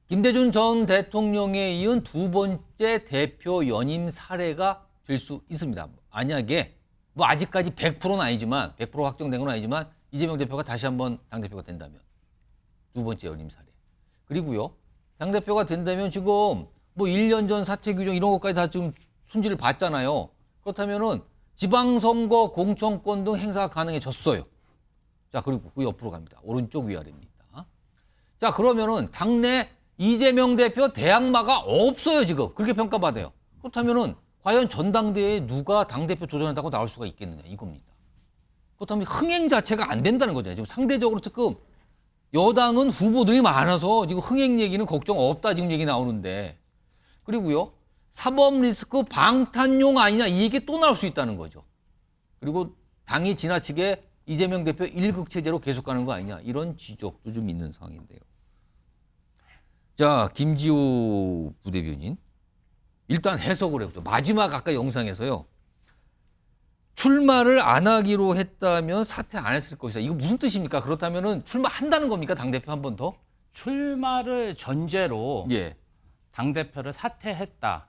김대중 전 대통령에 이은 두 번째 대표 연임 사례가 될 수 있습니다. 만약에 뭐 아직까지 100%는 아니지만 100% 확정된 건 아니지만 이재명 대표가 다시 한번 당대표가 된다면 두 번째 연임 사례. 그리고요. 당대표가 된다면 지금 뭐 1년 전 사퇴 규정 이런 것까지 다 지금 순지를 봤잖아요. 그렇다면은 지방선거 공천권 등 행사가 가능해졌어요. 자, 그리고 그 옆으로 갑니다. 오른쪽 위아래입니다. 자, 그러면은 당내 이재명 대표 대항마가 없어요, 지금. 그렇게 평가받아요. 그렇다면은 과연 전당대회에 누가 당대표 도전한다고 나올 수가 있겠느냐, 이겁니다. 그렇다면 흥행 자체가 안 된다는 거잖아요. 지금 상대적으로 특검 여당은 후보들이 많아서 지금 흥행 얘기는 걱정 없다 지금 얘기 나오는데 그리고요 사법 리스크 방탄용 아니냐 이 얘기 또 나올 수 있다는 거죠. 그리고 당이 지나치게 이재명 대표 1극 체제로 계속 가는 거 아니냐 이런 지적도 좀 있는 상황인데요. 자 김지호 부대변인 일단 해석을 해보죠. 마지막 아까 영상에서요. 출마를 안 하기로 했다면 사퇴 안 했을 것이다. 이거 무슨 뜻입니까? 그렇다면은 출마한다는 겁니까? 당대표 한 번 더? 출마를 전제로 예. 당대표를 사퇴했다.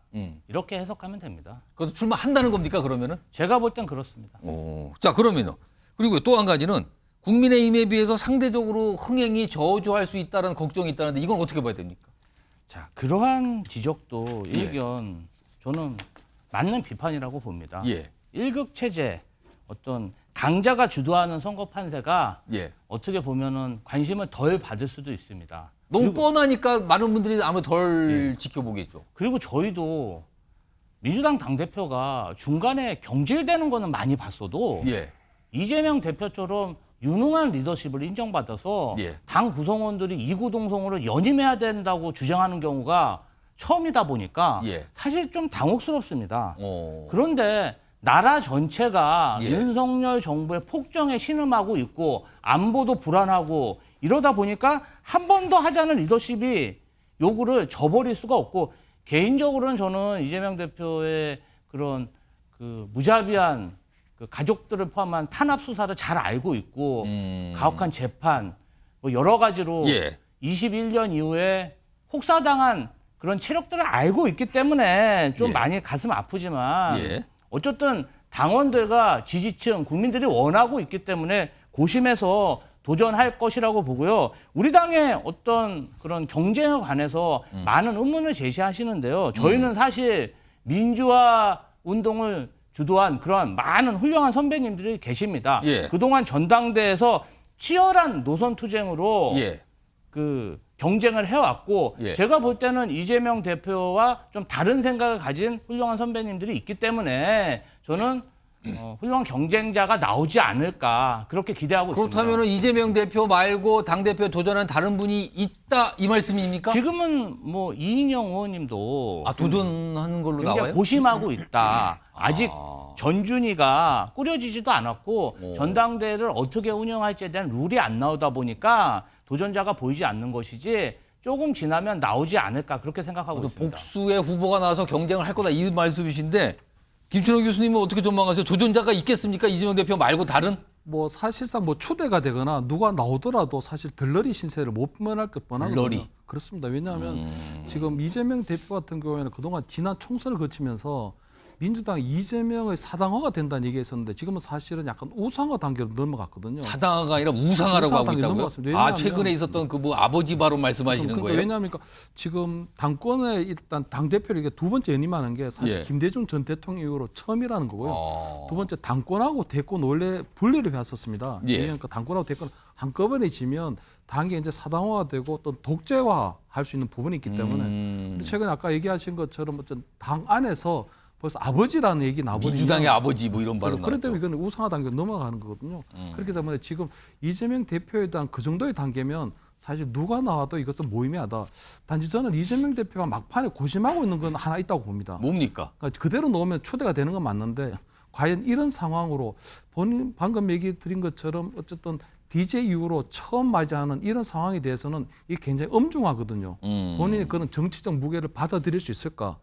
이렇게 해석하면 됩니다. 그것도 출마한다는 겁니까? 그러면은? 제가 볼 땐 그렇습니다. 자 그러면은 그리고 또 한 가지는 국민의힘에 비해서 상대적으로 흥행이 저조할 수 있다는 걱정이 있다는데 이건 어떻게 봐야 됩니까? 자, 그러한 지적도 예. 일견 저는 맞는 비판이라고 봅니다. 예. 1극 체제 어떤 강자가 주도하는 선거 판세가 예. 어떻게 보면은 관심을 덜 받을 수도 있습니다. 너무 뻔하니까 많은 분들이 아마 덜 지켜보겠죠. 그리고 저희도 민주당 당대표가 중간에 경질되는 거는 많이 봤어도 예. 이재명 대표처럼 유능한 리더십을 인정받아서 예. 당 구성원들이 이구동성으로 연임해야 된다고 주장하는 경우가 처음이다 보니까 예. 사실 좀 당혹스럽습니다. 그런데 나라 전체가 예. 윤석열 정부의 폭정에 신음하고 있고 안보도 불안하고 이러다 보니까 한 번 더 하자는 리더십이 요구를 저버릴 수가 없고 개인적으로는 저는 이재명 대표의 그런 그 무자비한 그 가족들을 포함한 탄압 수사를 잘 알고 있고 가혹한 재판 뭐 여러 가지로 예. 21년 이후에 혹사당한 그런 체력들을 알고 있기 때문에 좀 예. 많이 가슴 아프지만 예. 어쨌든 당원들과 지지층 국민들이 원하고 있기 때문에 고심해서 도전할 것이라고 보고요. 우리 당의 어떤 그런 경쟁에 관해서 많은 의문을 제시하시는데요. 저희는 사실 민주화 운동을 주도한 그런 많은 훌륭한 선배님들이 계십니다. 예. 그동안 전당대에서 치열한 노선 투쟁으로 예. 그 경쟁을 해왔고 예. 제가 볼 때는 이재명 대표와 좀 다른 생각을 가진 훌륭한 선배님들이 있기 때문에 저는 훌륭한 경쟁자가 나오지 않을까 그렇게 기대하고 있습니다. 그렇다면은 이재명 대표 말고 당 대표 도전한 다른 분이 있다 이 말씀입니까? 지금은 뭐 이인영 의원님도 도전하는 걸로 굉장히 나와요? 고심하고 있다. 아직 전준위가 꾸려지지도 않았고 전당대회를 어떻게 운영할지에 대한 룰이 안 나오다 보니까 도전자가 보이지 않는 것이지 조금 지나면 나오지 않을까 그렇게 생각하고 있습니다. 복수의 후보가 나와서 경쟁을 할 거다 이 말씀이신데 김춘호 교수님은 어떻게 전망하세요? 도전자가 있겠습니까? 이재명 대표 말고 다른? 뭐 사실상 뭐 추대가 되거나 누가 나오더라도 사실 들러리 신세를 못 면할 것 뻔하거든요. 들러리. 그렇습니다. 왜냐하면 지금 이재명 대표 같은 경우에는 그동안 지난 총선을 거치면서 민주당 이재명의 사당화가 된다는 얘기가 있었는데 지금은 사실은 약간 우상화 단계로 넘어갔거든요. 사당화가 아니라 우상화라고 하고 있다고요? 넘어갔습니다. 최근에 있었던 그 뭐 아버지 바로 말씀하시는 그러니까 거예요? 왜냐하면 지금 당권에 일단 당대표를 이게 두 번째 연임하는 게 사실 예. 김대중 전 대통령 이후로 처음이라는 거고요. 두 번째 당권하고 대권 원래 분리를 해왔었습니다. 예. 그러니까 당권하고 대권 한꺼번에 지면 당이 이제 사당화가 되고 또 독재화 할 수 있는 부분이 있기 때문에 최근에 아까 얘기하신 것처럼 어떤 당 안에서 벌써 아버지라는 얘기 나버리면 민주당의 아버지 뭐 이런 발언 그렇기 나왔죠. 때문에 이건 우상화 단계로 넘어가는 거거든요. 그렇기 때문에 지금 이재명 대표에 대한 그 정도의 단계면 사실 누가 나와도 이것은 모의하다. 단지 저는 이재명 대표가 막판에 고심하고 있는 건 하나 있다고 봅니다. 뭡니까? 그러니까 그대로 놓으면 초대가 되는 건 맞는데 과연 이런 상황으로 본인 방금 얘기 드린 것처럼 어쨌든 DJ 이후로 처음 맞이하는 이런 상황에 대해서는 이게 굉장히 엄중하거든요. 본인이 그런 정치적 무게를 받아들일 수 있을까?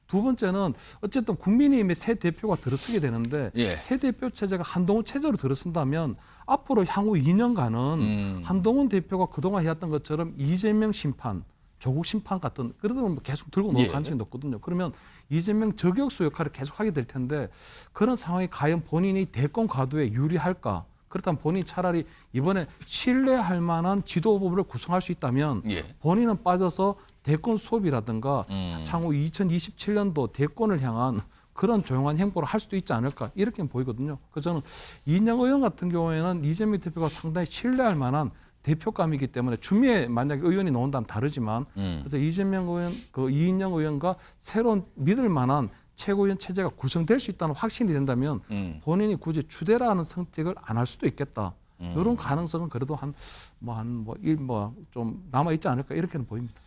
두 번째는 어쨌든 국민의힘의 새 대표가 들어서게 되는데 예. 새 대표 체제가 한동훈 체제로 들어선다면 앞으로 향후 2년간은 한동훈 대표가 그동안 해왔던 것처럼 이재명 심판, 조국 심판 같은 그런 걸 계속 들고 놓을 예. 가능성이 높거든요. 그러면 이재명 저격수 역할을 계속 하게 될 텐데 그런 상황이 과연 본인이 대권 과도에 유리할까? 그렇다면 본인이 차라리 이번에 신뢰할 만한 지도부를 구성할 수 있다면 예. 본인은 빠져서 대권 수업이라든가 향후 2027년도 대권을 향한 그런 조용한 행보를 할 수도 있지 않을까 이렇게 보이거든요. 그래서 저는 이인영 의원 같은 경우에는 이재명 대표가 상당히 신뢰할 만한 대표감이기 때문에 추미애 만약에 의원이 나온다면 다르지만 그래서 이재명 의원, 그 이인영 의원과 새로운 믿을 만한 최고위원 체제가 구성될 수 있다는 확신이 된다면 본인이 굳이 추대라는 선택을 안 할 수도 있겠다. 이런 가능성은 그래도 좀 남아 있지 않을까 이렇게는 보입니다.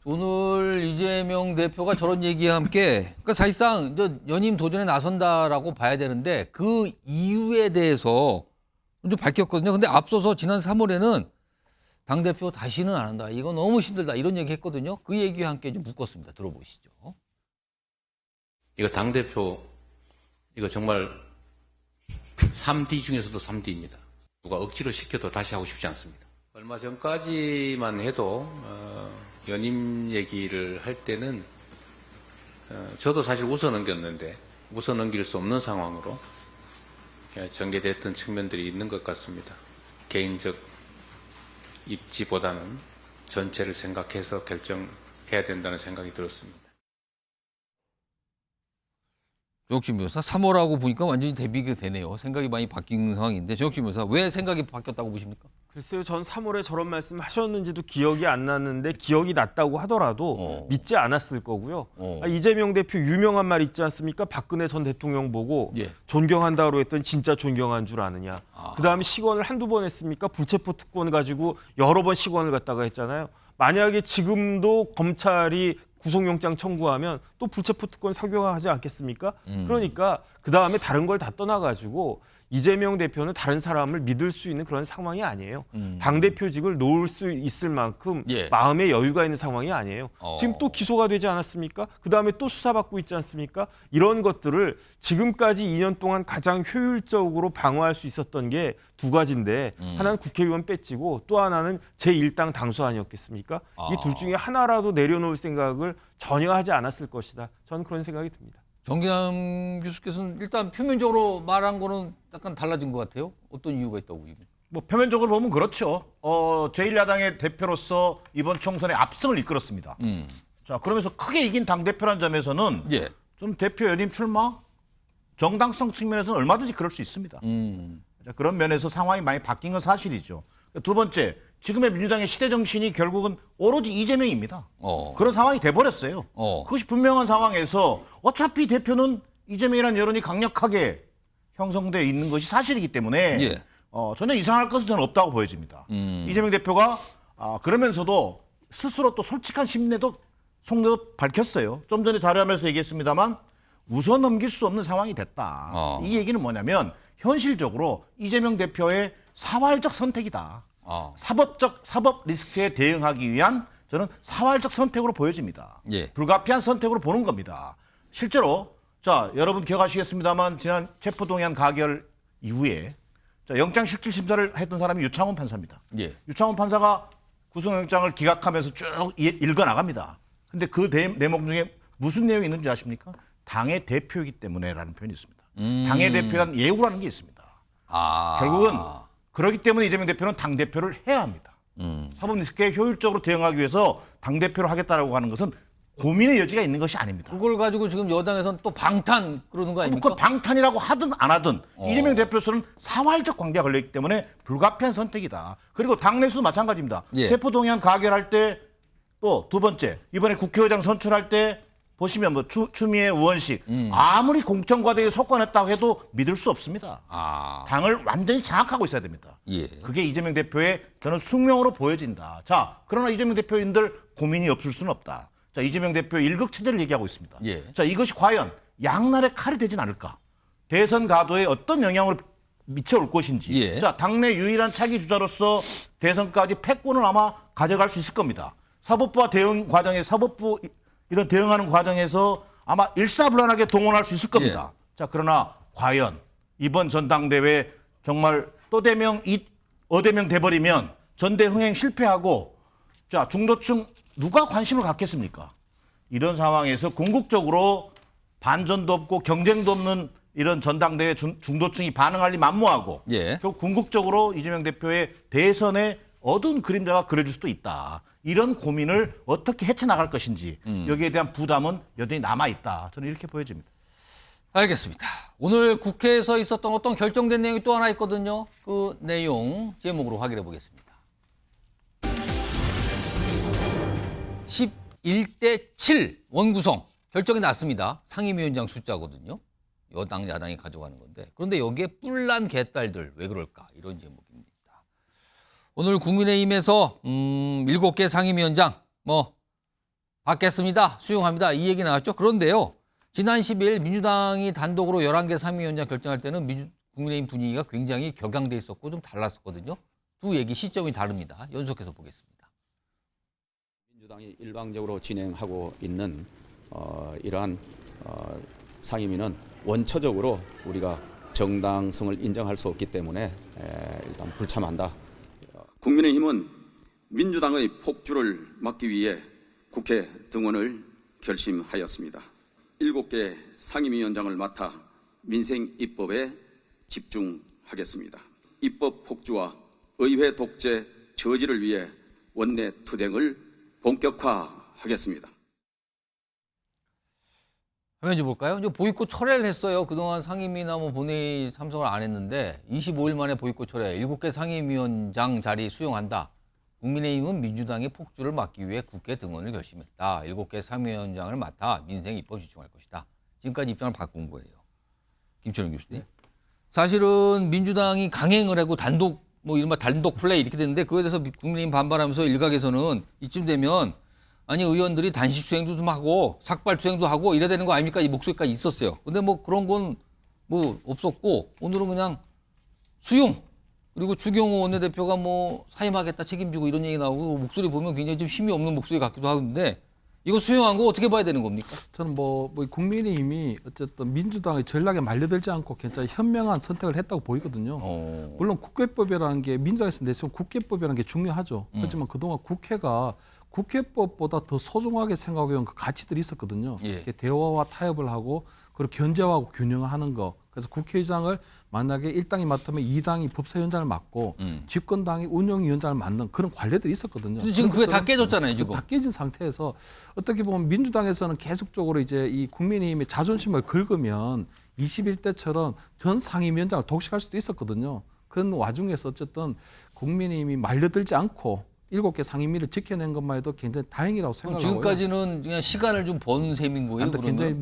오늘 이재명 대표가 저런 얘기와 함께 그러니까 사실상 연임 도전에 나선다라고 봐야 되는데 그 이유에 대해서 좀 밝혔거든요. 근데 앞서서 지난 3월에는 당대표 다시는 안 한다. 이거 너무 힘들다. 이런 얘기 했거든요. 그 얘기와 함께 좀 묶었습니다. 들어보시죠. 이거 당대표, 이거 정말 3D 중에서도 3D입니다. 누가 억지로 시켜도 다시 하고 싶지 않습니다. 얼마 전까지만 해도 연임 얘기를 할 때는 저도 사실 웃어 넘겼는데 웃어 넘길 수 없는 상황으로 전개됐던 측면들이 있는 것 같습니다. 개인적 입지보다는 전체를 생각해서 결정해야 된다는 생각이 들었습니다. 조혁진 변호사 3월하고 보니까 완전히 대비가 되네요. 생각이 많이 바뀐 상황인데 조혁진 변호사 왜 생각이 바뀌었다고 보십니까? 글쎄요, 전 3월에 저런 말씀 하셨는지도 기억이 안 났는데 기억이 났다고 하더라도 믿지 않았을 거고요. 이재명 대표 유명한 말 있지 않습니까? 박근혜 전 대통령 보고 존경한다고 했더니 진짜 존경한 줄 아느냐. 그다음에 시건을 한두 번 했습니까? 불체포 특권 가지고 여러 번 시건을 갖다가 했잖아요. 만약에 지금도 검찰이 구속영장 청구하면 또 불체포 특권 사교화하지 않겠습니까? 그러니까 그다음에 다른 걸 다 떠나가지고 이재명 대표는 다른 사람을 믿을 수 있는 그런 상황이 아니에요. 당대표직을 놓을 수 있을 만큼 마음의 여유가 있는 상황이 아니에요. 지금 또 기소가 되지 않았습니까? 그다음에 또 수사받고 있지 않습니까? 이런 것들을 지금까지 2년 동안 가장 효율적으로 방어할 수 있었던 게 두 가지인데 하나는 국회의원 빼치고 또 하나는 제1당 당수 아니었겠습니까? 이 둘 중에 하나라도 내려놓을 생각을 전혀 하지 않았을 것이다. 저는 그런 생각이 듭니다. 정기남 교수께서는 일단 표면적으로 말한 거는 약간 달라진 것 같아요. 어떤 이유가 있다고 보십니까? 뭐 표면적으로 보면 그렇죠. 제1야당의 대표로서 이번 총선에 압승을 이끌었습니다. 자, 그러면서 크게 이긴 당대표란 점에서는 좀 대표 연임 출마? 정당성 측면에서는 얼마든지 그럴 수 있습니다. 자, 그런 면에서 상황이 많이 바뀐 건 사실이죠. 두 번째, 지금의 민주당의 시대 정신이 결국은 오로지 이재명입니다. 그런 상황이 돼버렸어요. 그것이 분명한 상황에서 어차피 대표는 이재명이라는 여론이 강력하게 형성되어 있는 것이 사실이기 때문에 전혀 이상할 것은 저는 없다고 보여집니다. 이재명 대표가 그러면서도 스스로 또 솔직한 속내도 밝혔어요. 좀 전에 자료하면서 얘기했습니다.만 웃어 넘길 수 없는 상황이 됐다. 이 얘기는 뭐냐면 현실적으로 이재명 대표의 사활적 선택이다. 사법 리스크에 대응하기 위한 저는 사활적 선택으로 보여집니다. 불가피한 선택으로 보는 겁니다. 실제로 자, 여러분 기억하시겠습니다만 지난 체포동의안 가결 이후에 자, 영장실질심사를 했던 사람이 유창훈 판사입니다. 유창훈 판사가 구속영장을 기각하면서 쭉 읽어나갑니다. 근데 그 내목 중에 무슨 내용이 있는지 아십니까? 당의 대표이기 때문에라는 표현이 있습니다. 당의 대표란 예우라는 게 있습니다. 결국은 그렇기 때문에 이재명 대표는 당대표를 해야 합니다. 사법 리스크에 효율적으로 대응하기 위해서 당대표를 하겠다라고 하는 것은 고민의 여지가 있는 것이 아닙니다. 그걸 가지고 지금 여당에서는 또 방탄 그러는 거 아닙니까? 그 방탄이라고 하든 안 하든 이재명 대표로서는 사활적 관계가 걸려있기 때문에 불가피한 선택이다. 그리고 당내에서도 마찬가지입니다. 체포동의안 가결할 때 또 두 번째 이번에 국회의장 선출할 때 보시면 뭐 추미애 우원식 아무리 공천과대에 속관했다고 해도 믿을 수 없습니다. 당을 완전히 장악하고 있어야 됩니다. 그게 이재명 대표의 저는 숙명으로 보여진다. 자, 그러나 이재명 대표인들 고민이 없을 수는 없다. 자, 이재명 대표의 일극체제를 얘기하고 있습니다. 자, 이것이 과연 양날의 칼이 되진 않을까? 대선 가도에 어떤 영향을 미쳐올 것인지. 자, 당내 유일한 차기 주자로서 대선까지 패권을 아마 가져갈 수 있을 겁니다. 사법부와 대응 과정에 사법부 이런 대응하는 과정에서 아마 일사불란하게 동원할 수 있을 겁니다. 자, 그러나 과연 이번 전당대회 정말 또대명 어대명 돼버리면 전대 흥행 실패하고 자, 중도층 누가 관심을 갖겠습니까? 이런 상황에서 궁극적으로 반전도 없고 경쟁도 없는 이런 전당대회 중도층이 반응할 리 만무하고 결국 궁극적으로 이재명 대표의 대선에 어두운 그림자가 그려질 수도 있다. 이런 고민을 어떻게 헤쳐나갈 것인지 여기에 대한 부담은 여전히 남아있다. 저는 이렇게 보여집니다. 알겠습니다. 오늘 국회에서 있었던 어떤 결정된 내용이 또 하나 있거든요. 그 내용 제목으로 확인해 보겠습니다. 11대 7 원구성 결정이 났습니다. 상임위원장 숫자거든요. 여당, 야당이 가져가는 건데. 그런데 여기에 뿔난 개딸들 왜 그럴까? 이런 제목입니다. 오늘 국민의힘에서 7개 상임위원장 받겠습니다. 수용합니다. 이 얘기 나왔죠. 그런데요. 지난 10일 민주당이 단독으로 11개 상임위원장 결정할 때는 국민의힘 분위기가 굉장히 격양돼 있었고 좀 달랐었거든요. 두 얘기 시점이 다릅니다. 연속해서 보겠습니다. 민주당이 일방적으로 진행하고 있는 이러한 상임위는 원초적으로 우리가 정당성을 인정할 수 없기 때문에 일단 불참한다. 국민의힘은 민주당의 폭주를 막기 위해 국회 등원을 결심하였습니다. 7개 상임위원장을 맡아 민생 입법에 집중하겠습니다. 입법 폭주와 의회 독재 저지를 위해 원내 투쟁을 본격화하겠습니다. 화면 좀 볼까요? 이제 보이콧 철회를 했어요. 그동안 상임위나 본회의 참석을 안 했는데 25일 만에 보이콧 철회, 7개 상임위원장 자리 수용한다. 국민의힘은 민주당의 폭주를 막기 위해 국회 등원을 결심했다. 7개 상임위원장을 맡아 민생 입법 집중할 것이다. 지금까지 입장을 바꾼 거예요. 김철영 교수님. 사실은 민주당이 강행을 하고 단독 이른바 단독 플레이 이렇게 됐는데 그거에 대해서 국민의힘 반발하면서 일각에서는 이쯤 되면 아니 의원들이 단식 수행도 좀 하고 삭발 수행도 하고 이래야 되는 거 아닙니까? 이 목소리까지 있었어요. 근데 그런 건 없었고 오늘은 그냥 수용 그리고 주경호 원내대표가 사임하겠다 책임지고 이런 얘기 나오고 목소리 보면 굉장히 좀 힘이 없는 목소리 같기도 하는데 이거 수용한 거 어떻게 봐야 되는 겁니까? 저는 국민의힘이 어쨌든 민주당의 전략에 말려들지 않고 굉장히 현명한 선택을 했다고 보이거든요. 물론 국회법이라는 게 민주당에서 내세운 국회법이라는 게 중요하죠. 하지만 그동안 국회가 국회법보다 더 소중하게 생각해온 그 가치들이 있었거든요. 예. 대화와 타협을 하고 그리고 견제하고 균형하는 거. 그래서 국회의장을 만약에 1당이 맡으면 2당이 법사위원장을 맡고 집권당이 운영위원장을 맡는 그런 관례들이 있었거든요. 근데 지금 그게 다 깨졌잖아요, 지금. 다 깨진 상태에서 어떻게 보면 민주당에서는 계속적으로 이제 이 국민의힘의 자존심을 긁으면 21대처럼 전 상임위원장을 독식할 수도 있었거든요. 그런 와중에서 어쨌든 국민의힘이 말려들지 않고 7개 상임위를 지켜낸 것만 해도 굉장히 다행이라고 생각하고요. 지금까지는 그냥 시간을 좀 번 셈인 거예요. 굉장히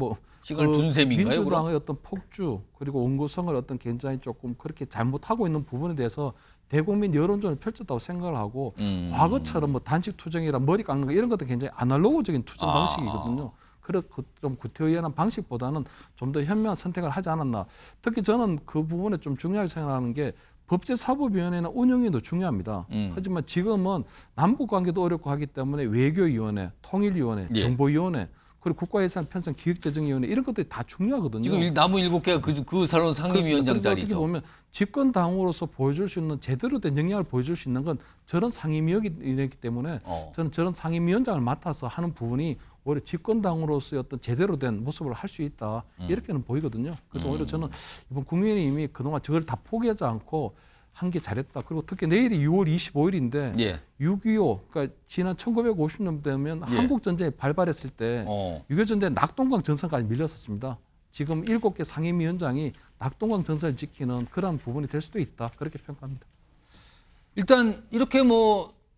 시간을 둔 셈인가요? 민주당의 어떤 폭주 그리고 원구성을 굉장히 조금 그렇게 잘못하고 있는 부분에 대해서 대국민 여론전을 펼쳤다고 생각을 하고 과거처럼 단식 투쟁이라 머리 깎는 거 이런 것도 굉장히 아날로그적인 투쟁 방식이거든요. 그래서 좀 구태의연한 방식보다는 좀 더 현명한 선택을 하지 않았나. 특히 저는 그 부분에 좀 중요하게 생각하는 게 법제사법위원회나 운영위도 중요합니다. 하지만 지금은 남북관계도 어렵고 하기 때문에 외교위원회, 통일위원회, 정보위원회 그리고 국가예산 편성 기획재정위원회 이런 것들이 다 중요하거든요. 지금 남은 7개가 그 사람 상임위원장 자리죠. 어떻게 보면 집권당으로서 보여줄 수 있는 제대로 된 역량을 보여줄 수 있는 건 저런 상임위원회이기 때문에 저는 저런 상임위원장을 맡아서 하는 부분이 오히려 집권당으로서의 어떤 제대로 된 모습을 할 수 있다. 이렇게는 보이거든요. 그래서 오히려 저는 이번 국민의힘이 그동안 저걸 다 포기하지 않고 한 게 잘했다. 그리고 특히 내일이 6월 25일인데 6.25 그러니까 지난 1950년 되면 한국 전쟁이 발발했을 때 6.25 전쟁 낙동강 전선까지 밀렸었습니다. 지금 7개 상임위원장이 낙동강 전선을 지키는 그런 부분이 될 수도 있다. 그렇게 평가합니다. 일단 이렇게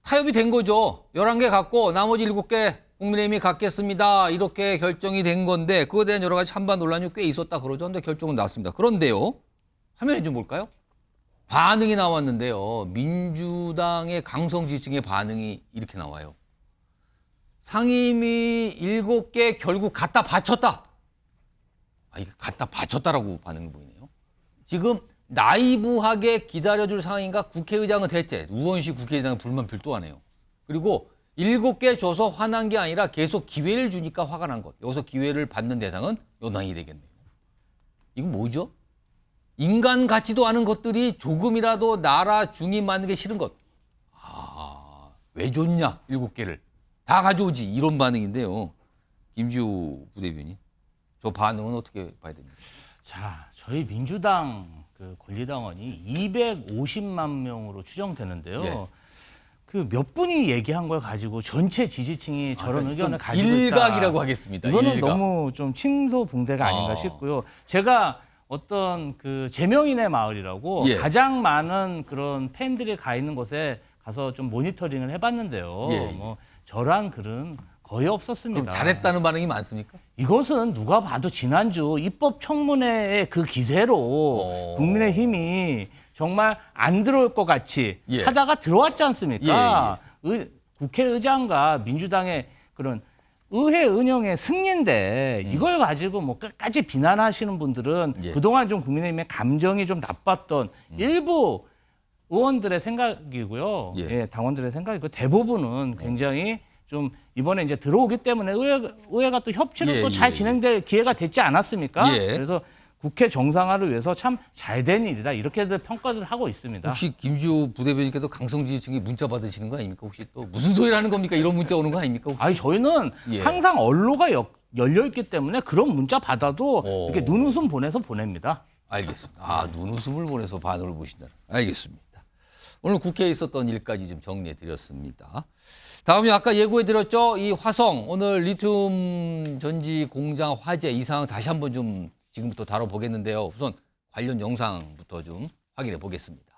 타협이 된 거죠. 11개 갖고 나머지 7개 국민의힘이 갖겠습니다. 이렇게 결정이 된 건데 그거에 대한 여러 가지 찬반 논란이 꽤 있었다 그러죠. 근데 결정은 났습니다. 그런데요. 화면에 좀 볼까요? 반응이 나왔는데요. 민주당의 강성 지지층의 반응이 이렇게 나와요. 상임위 7개 결국 갖다 바쳤다. 이거 갖다 바쳤다라고 반응이 보이네요. 지금 나이브하게 기다려줄 상황인가? 국회의장은 대체 우원식 국회의장은 불만 별도 안 해요. 그리고 7개 줘서 화난 게 아니라 계속 기회를 주니까 화가 난 것. 여기서 기회를 받는 대상은 여당이 되겠네요. 이건 뭐죠? 인간 같지도 않은 것들이 조금이라도 나라 중임 맞는 게 싫은 것. 왜 줬냐? 7개를. 다 가져오지. 이런 반응인데요. 김지우 부대변인. 저 반응은 어떻게 봐야 됩니까? 자, 저희 민주당 권리당원이 250만 명으로 추정되는데요. 몇 분이 얘기한 걸 가지고 전체 지지층이 저런 의견을 가지고 있다. 일각이라고 하겠습니다. 이거는 일각. 너무 좀 칭소봉대가 아닌가 싶고요. 제가 어떤 제명인의 마을이라고 가장 많은 그런 팬들이 가 있는 곳에 가서 좀 모니터링을 해봤는데요. 저런 글은 거의 없었습니다. 그럼 잘했다는 반응이 많습니까? 이것은 누가 봐도 지난주 입법청문회의 그 기세로 국민의힘이 정말 안 들어올 것 같이 하다가 들어왔지 않습니까? 국회의장과 민주당의 그런 의회 운영의 승리인데 이걸 가지고 뭐 끝까지 비난하시는 분들은 그동안 좀 국민의힘의 감정이 좀 나빴던 일부 의원들의 생각이고요. 당원들의 생각이고 대부분은 굉장히 좀 이번에 이제 들어오기 때문에 의회가 또 협치는 또 잘 진행될 기회가 됐지 않았습니까? 그래서 국회 정상화를 위해서 참 잘된 일이다 이렇게들 평가를 하고 있습니다. 혹시 김주 부대변인께서 강성지지층에 문자 받으시는 거 아닙니까? 혹시 또 무슨 소리라는 겁니까? 이런 문자 오는 거 아닙니까? 혹시? 아니 저희는 항상 언로가 열려 있기 때문에 그런 문자 받아도 이렇게 눈웃음 보내서 보냅니다. 알겠습니다. 아, 눈웃음을 보내서 반응을 보신다. 알겠습니다. 오늘 국회에 있었던 일까지 좀 정리해 드렸습니다. 다음에 아까 예고해 드렸죠. 이 화성 오늘 리튬 전지 공장 화재 이 상황 다시 한번 좀 지금부터 다뤄보겠는데요. 우선 관련 영상부터 좀 확인해 보겠습니다.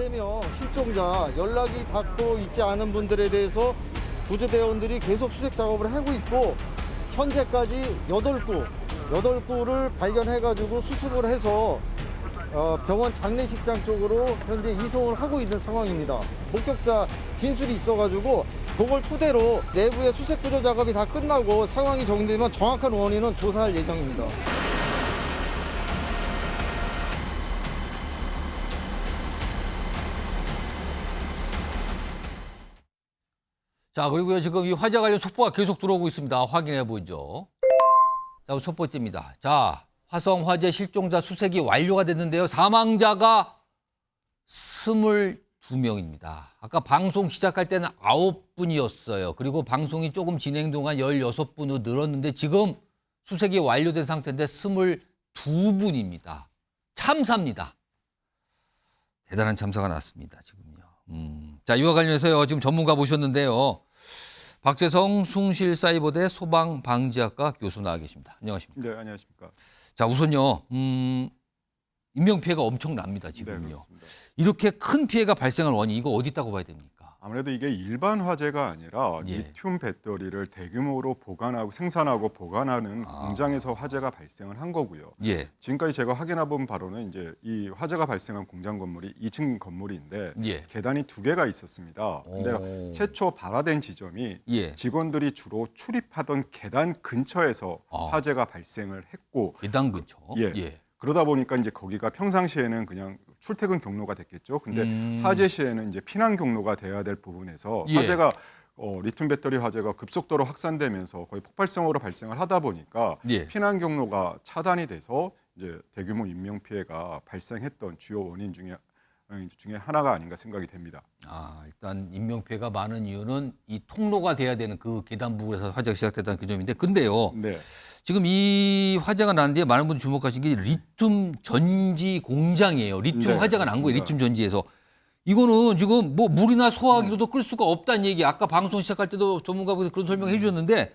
명 실종자 연락이 닿고 있지 않은 분들에 대해서 구조대원들이 계속 수색 작업을 하고 있고 현재까지 8구를 발견해가지고 수습을 해서 병원 장례식장 쪽으로 현재 이송을 하고 있는 상황입니다. 목격자 진술이 있어가지고 그걸 토대로 내부의 수색 구조 작업이 다 끝나고 상황이 정리되면 정확한 원인은 조사할 예정입니다. 자, 그리고요, 지금 이 화재 관련 속보가 계속 들어오고 있습니다. 확인해 보죠. 자, 첫 번째입니다. 자, 화성 화재 실종자 수색이 완료가 됐는데요. 사망자가 22명입니다. 아까 방송 시작할 때는 9분이었어요. 그리고 방송이 조금 진행 동안 16분으로 늘었는데 지금 수색이 완료된 상태인데 22분입니다. 참사입니다. 대단한 참사가 났습니다. 지금요. 자, 이와 관련해서요. 지금 전문가 모셨는데요. 박재성 숭실사이버대 소방방지학과 교수 나와 계십니다. 안녕하십니까? 네, 안녕하십니까? 자, 우선요. 인명피해가 엄청납니다. 지금요. 네, 이렇게 큰 피해가 발생한 원인 이거 어디 있다고 봐야 됩니까? 아무래도 이게 일반 화재가 아니라 리튬 배터리를 대규모로 보관하고 생산하고 보관하는 공장에서 화재가 발생을 한 거고요. 지금까지 제가 확인해 본 바로는 이제 이 화재가 발생한 공장 건물이 2층 건물인데 계단이 2개가 있었습니다. 근데 최초 발화된 지점이 직원들이 주로 출입하던 계단 근처에서 화재가 발생을 했고 계단 근처? 그러다 보니까 이제 거기가 평상시에는 그냥 출퇴근 경로가 됐겠죠. 근데 화재 시에는 이제 피난 경로가 돼야 될 부분에서 화재가 리튬 배터리 화재가 급속도로 확산되면서 거의 폭발성으로 발생을 하다 보니까 피난 경로가 차단이 돼서 이제 대규모 인명 피해가 발생했던 주요 원인 중에 하나가 아닌가 생각이 됩니다. 아, 일단 인명 피해가 많은 이유는 이 통로가 돼야 되는 그 계단 부분에서 화재가 시작됐다는 그 점인데, 근데요. 지금 이 화재가 난 뒤에 많은 분들이 주목하신 게 리튬 전지 공장이에요. 리튬 화재가 난 거예요. 리튬 전지에서. 이거는 지금 뭐 물이나 소화기로도 끌 수가 없다는 얘기. 아까 방송 시작할 때도 전문가분들 그런 설명해 주셨는데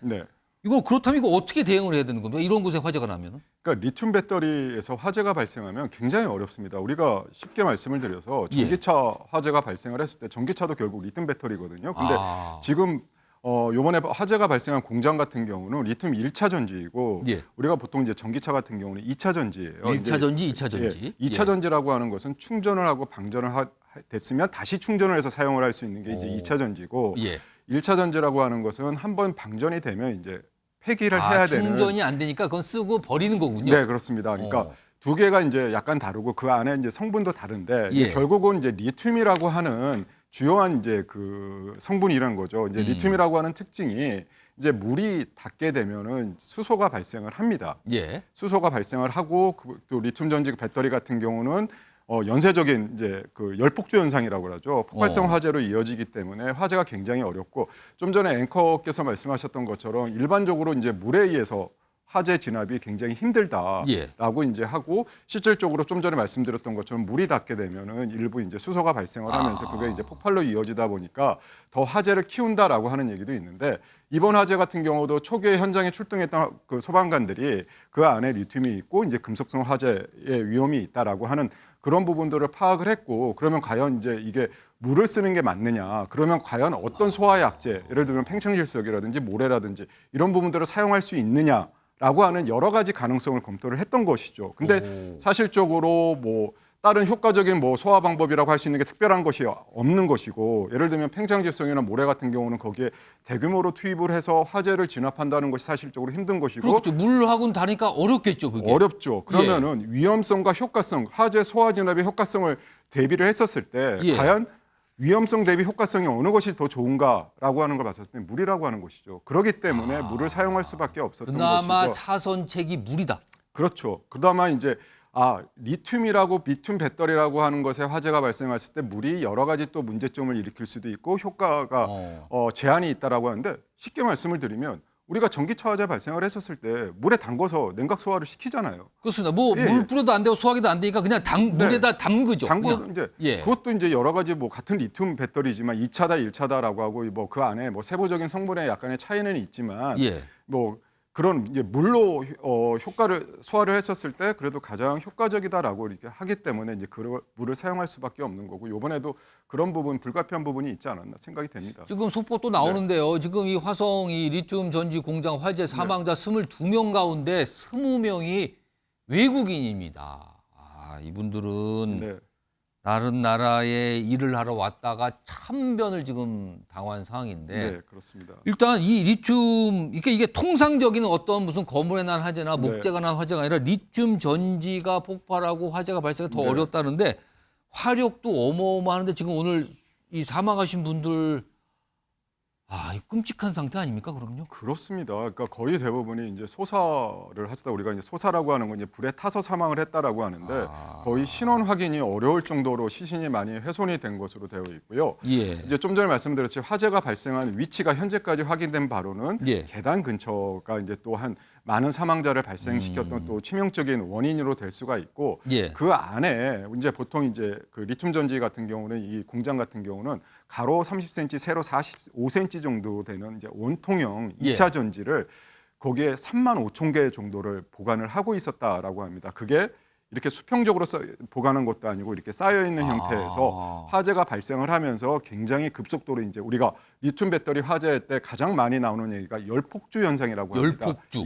이거 그렇다면 이거 어떻게 대응을 해야 되는 겁니까? 이런 곳에 화재가 나면은? 그러니까 리튬 배터리에서 화재가 발생하면 굉장히 어렵습니다. 우리가 쉽게 말씀을 드려서 전기차 화재가 발생을 했을 때 전기차도 결국 리튬 배터리거든요. 근데 지금 요번에 화재가 발생한 공장 같은 경우는 리튬 1차 전지이고 우리가 보통 이제 전기차 같은 경우는 2차 전지예요. 1차 전지, 2차 전지. 2차 전지라고 하는 것은 충전을 하고 방전을 됐으면 다시 충전을 해서 사용을 할 수 있는 게 이제 2차 전지고 1차 전지라고 하는 것은 한번 방전이 되면 이제 폐기를 해야 되는. 충전이 안 되니까 그건 쓰고 버리는 거군요. 네, 그렇습니다. 그러니까 두 개가 이제 약간 다르고 그 안에 이제 성분도 다른데 결국은 이제 리튬이라고 하는 주요한 이제 그 성분이라는 거죠. 이제 리튬이라고 하는 특징이 이제 물이 닿게 되면은 수소가 발생을 합니다. 수소가 발생을 하고 또 리튬 전지 배터리 같은 경우는 연쇄적인 이제 그 열폭주 현상이라고 그러죠. 폭발성 화재로 이어지기 때문에 화재가 굉장히 어렵고 좀 전에 앵커께서 말씀하셨던 것처럼 일반적으로 이제 물에 의해서 화재 진압이 굉장히 힘들다라고 이제 하고 실질적으로 좀 전에 말씀드렸던 것처럼 물이 닿게 되면은 일부 이제 수소가 발생을 하면서 그게 이제 폭발로 이어지다 보니까 더 화재를 키운다라고 하는 얘기도 있는데 이번 화재 같은 경우도 초기에 현장에 출동했던 그 소방관들이 그 안에 리튬이 있고 이제 금속성 화재의 위험이 있다라고 하는 그런 부분들을 파악을 했고 그러면 과연 이제 이게 물을 쓰는 게 맞느냐 그러면 과연 어떤 소화약제 예를 들면 팽창질석이라든지 모래라든지 이런 부분들을 사용할 수 있느냐라고 하는 여러 가지 가능성을 검토를 했던 것이죠. 근데 사실적으로 뭐 다른 효과적인 뭐 소화 방법이라고 할 수 있는 게 특별한 것이 없는 것이고 예를 들면 팽창질성이나 모래 같은 경우는 거기에 대규모로 투입을 해서 화재를 진압한다는 것이 사실적으로 힘든 것이고 그렇죠. 물하고는 다르니까 어렵겠죠. 그게. 어렵죠. 그러면은 위험성과 효과성, 화재 소화 진압의 효과성을 대비를 했었을 때 과연 위험성 대비 효과성이 어느 것이 더 좋은가라고 하는 걸 봤을 때 물이라고 하는 것이죠. 그렇기 때문에 물을 사용할 수밖에 없었던 그나마 것이죠. 차선책이 물이다. 그렇죠. 그나마 이제 리튬이라고 리튬 배터리라고 하는 것에 화재가 발생했을 때 물이 여러 가지 또 문제점을 일으킬 수도 있고 효과가 제한이 있다라고 하는데 쉽게 말씀을 드리면 우리가 전기차 화재 발생을 했었을 때 물에 담궈서 냉각 소화를 시키잖아요. 그렇습니다. 뭐 물 뿌려도 안 되고 소화기도 안 되니까 그냥 물에다 담그죠. 이제 그것도 이제 여러 가지 뭐 같은 리튬 배터리지만 2차다 1차다라고 하고 뭐 그 안에 뭐 세부적인 성분에 약간의 차이는 있지만 뭐 그런 이제 물로 효과를 소화를 했었을 때 그래도 가장 효과적이다라고 이렇게 하기 때문에 이제 그 물을 사용할 수밖에 없는 거고 이번에도 그런 부분 불가피한 부분이 있지 않았나 생각이 됩니다. 지금 속보 또 나오는데요. 지금 이 화성 이 리튬 전지 공장 화재 사망자 22명 가운데 20명이 외국인입니다. 이분들은 다른 나라에 일을 하러 왔다가 참변을 지금 당한 상황인데. 네, 그렇습니다. 일단 이 리튬 이게 통상적인 어떤 무슨 건물에 난 화재나 목재가 난 화재가 아니라 리튬 전지가 폭발하고 화재가 발생이 더 어렵다는데 화력도 어마어마한데 지금 오늘 이 사망하신 분들 이 끔찍한 상태 아닙니까? 그럼요. 그렇습니다. 그러니까 거의 대부분이 이제 소사를 하시다 우리가 이제 소사라고 하는 건 이제 불에 타서 사망을 했다라고 하는데 거의 신원 확인이 어려울 정도로 시신이 많이 훼손이 된 것으로 되어 있고요. 이제 좀 전에 말씀드렸듯이 화재가 발생한 위치가 현재까지 확인된 바로는 계단 근처가 이제 또 한 많은 사망자를 발생시켰던 또 치명적인 원인으로 될 수가 있고 그 안에 이제 보통 이제 그 리튬 전지 같은 경우는 이 공장 같은 경우는 가로 30cm, 세로 45cm 정도 되는 이제 원통형 2차 전지를 거기에 3만 5천 개 정도를 보관을 하고 있었다라고 합니다. 그게 이렇게 수평적으로 보관한 것도 아니고 이렇게 쌓여 있는 형태에서 화재가 발생을 하면서 굉장히 급속도로 이제 우리가 리튬 배터리 화재 때 가장 많이 나오는 얘기가 열폭주 현상이라고 합니다. 열폭주.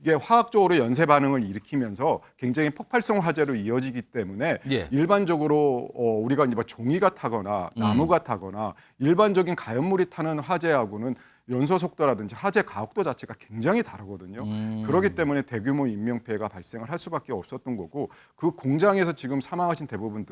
이게 화학적으로 연쇄 반응을 일으키면서 굉장히 폭발성 화재로 이어지기 때문에 일반적으로 우리가 이제 뭐 종이가 타거나 나무가 타거나 일반적인 가연물이 타는 화재하고는 연소 속도라든지 화재 가혹도 자체가 굉장히 다르거든요. 그렇기 때문에 대규모 인명피해가 발생을 할 수밖에 없었던 거고 그 공장에서 지금 사망하신 대부분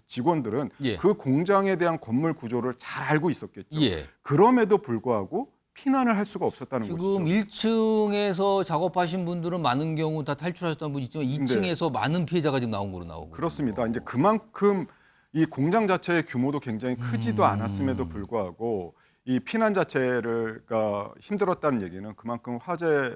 직원들은 그 공장에 대한 건물 구조를 잘 알고 있었겠죠. 그럼에도 불구하고 피난을 할 수가 없었다는 지금 것이죠. 1층에서 작업하신 분들은 많은 경우 다 탈출하셨던 분이 있지만 2층에서 많은 피해자가 지금 나온 거로 나오고 그렇습니다. 이제 그만큼 이 공장 자체의 규모도 굉장히 크지도 않았음에도 불구하고 이 피난 자체가 힘들었다는 얘기는 그만큼 화재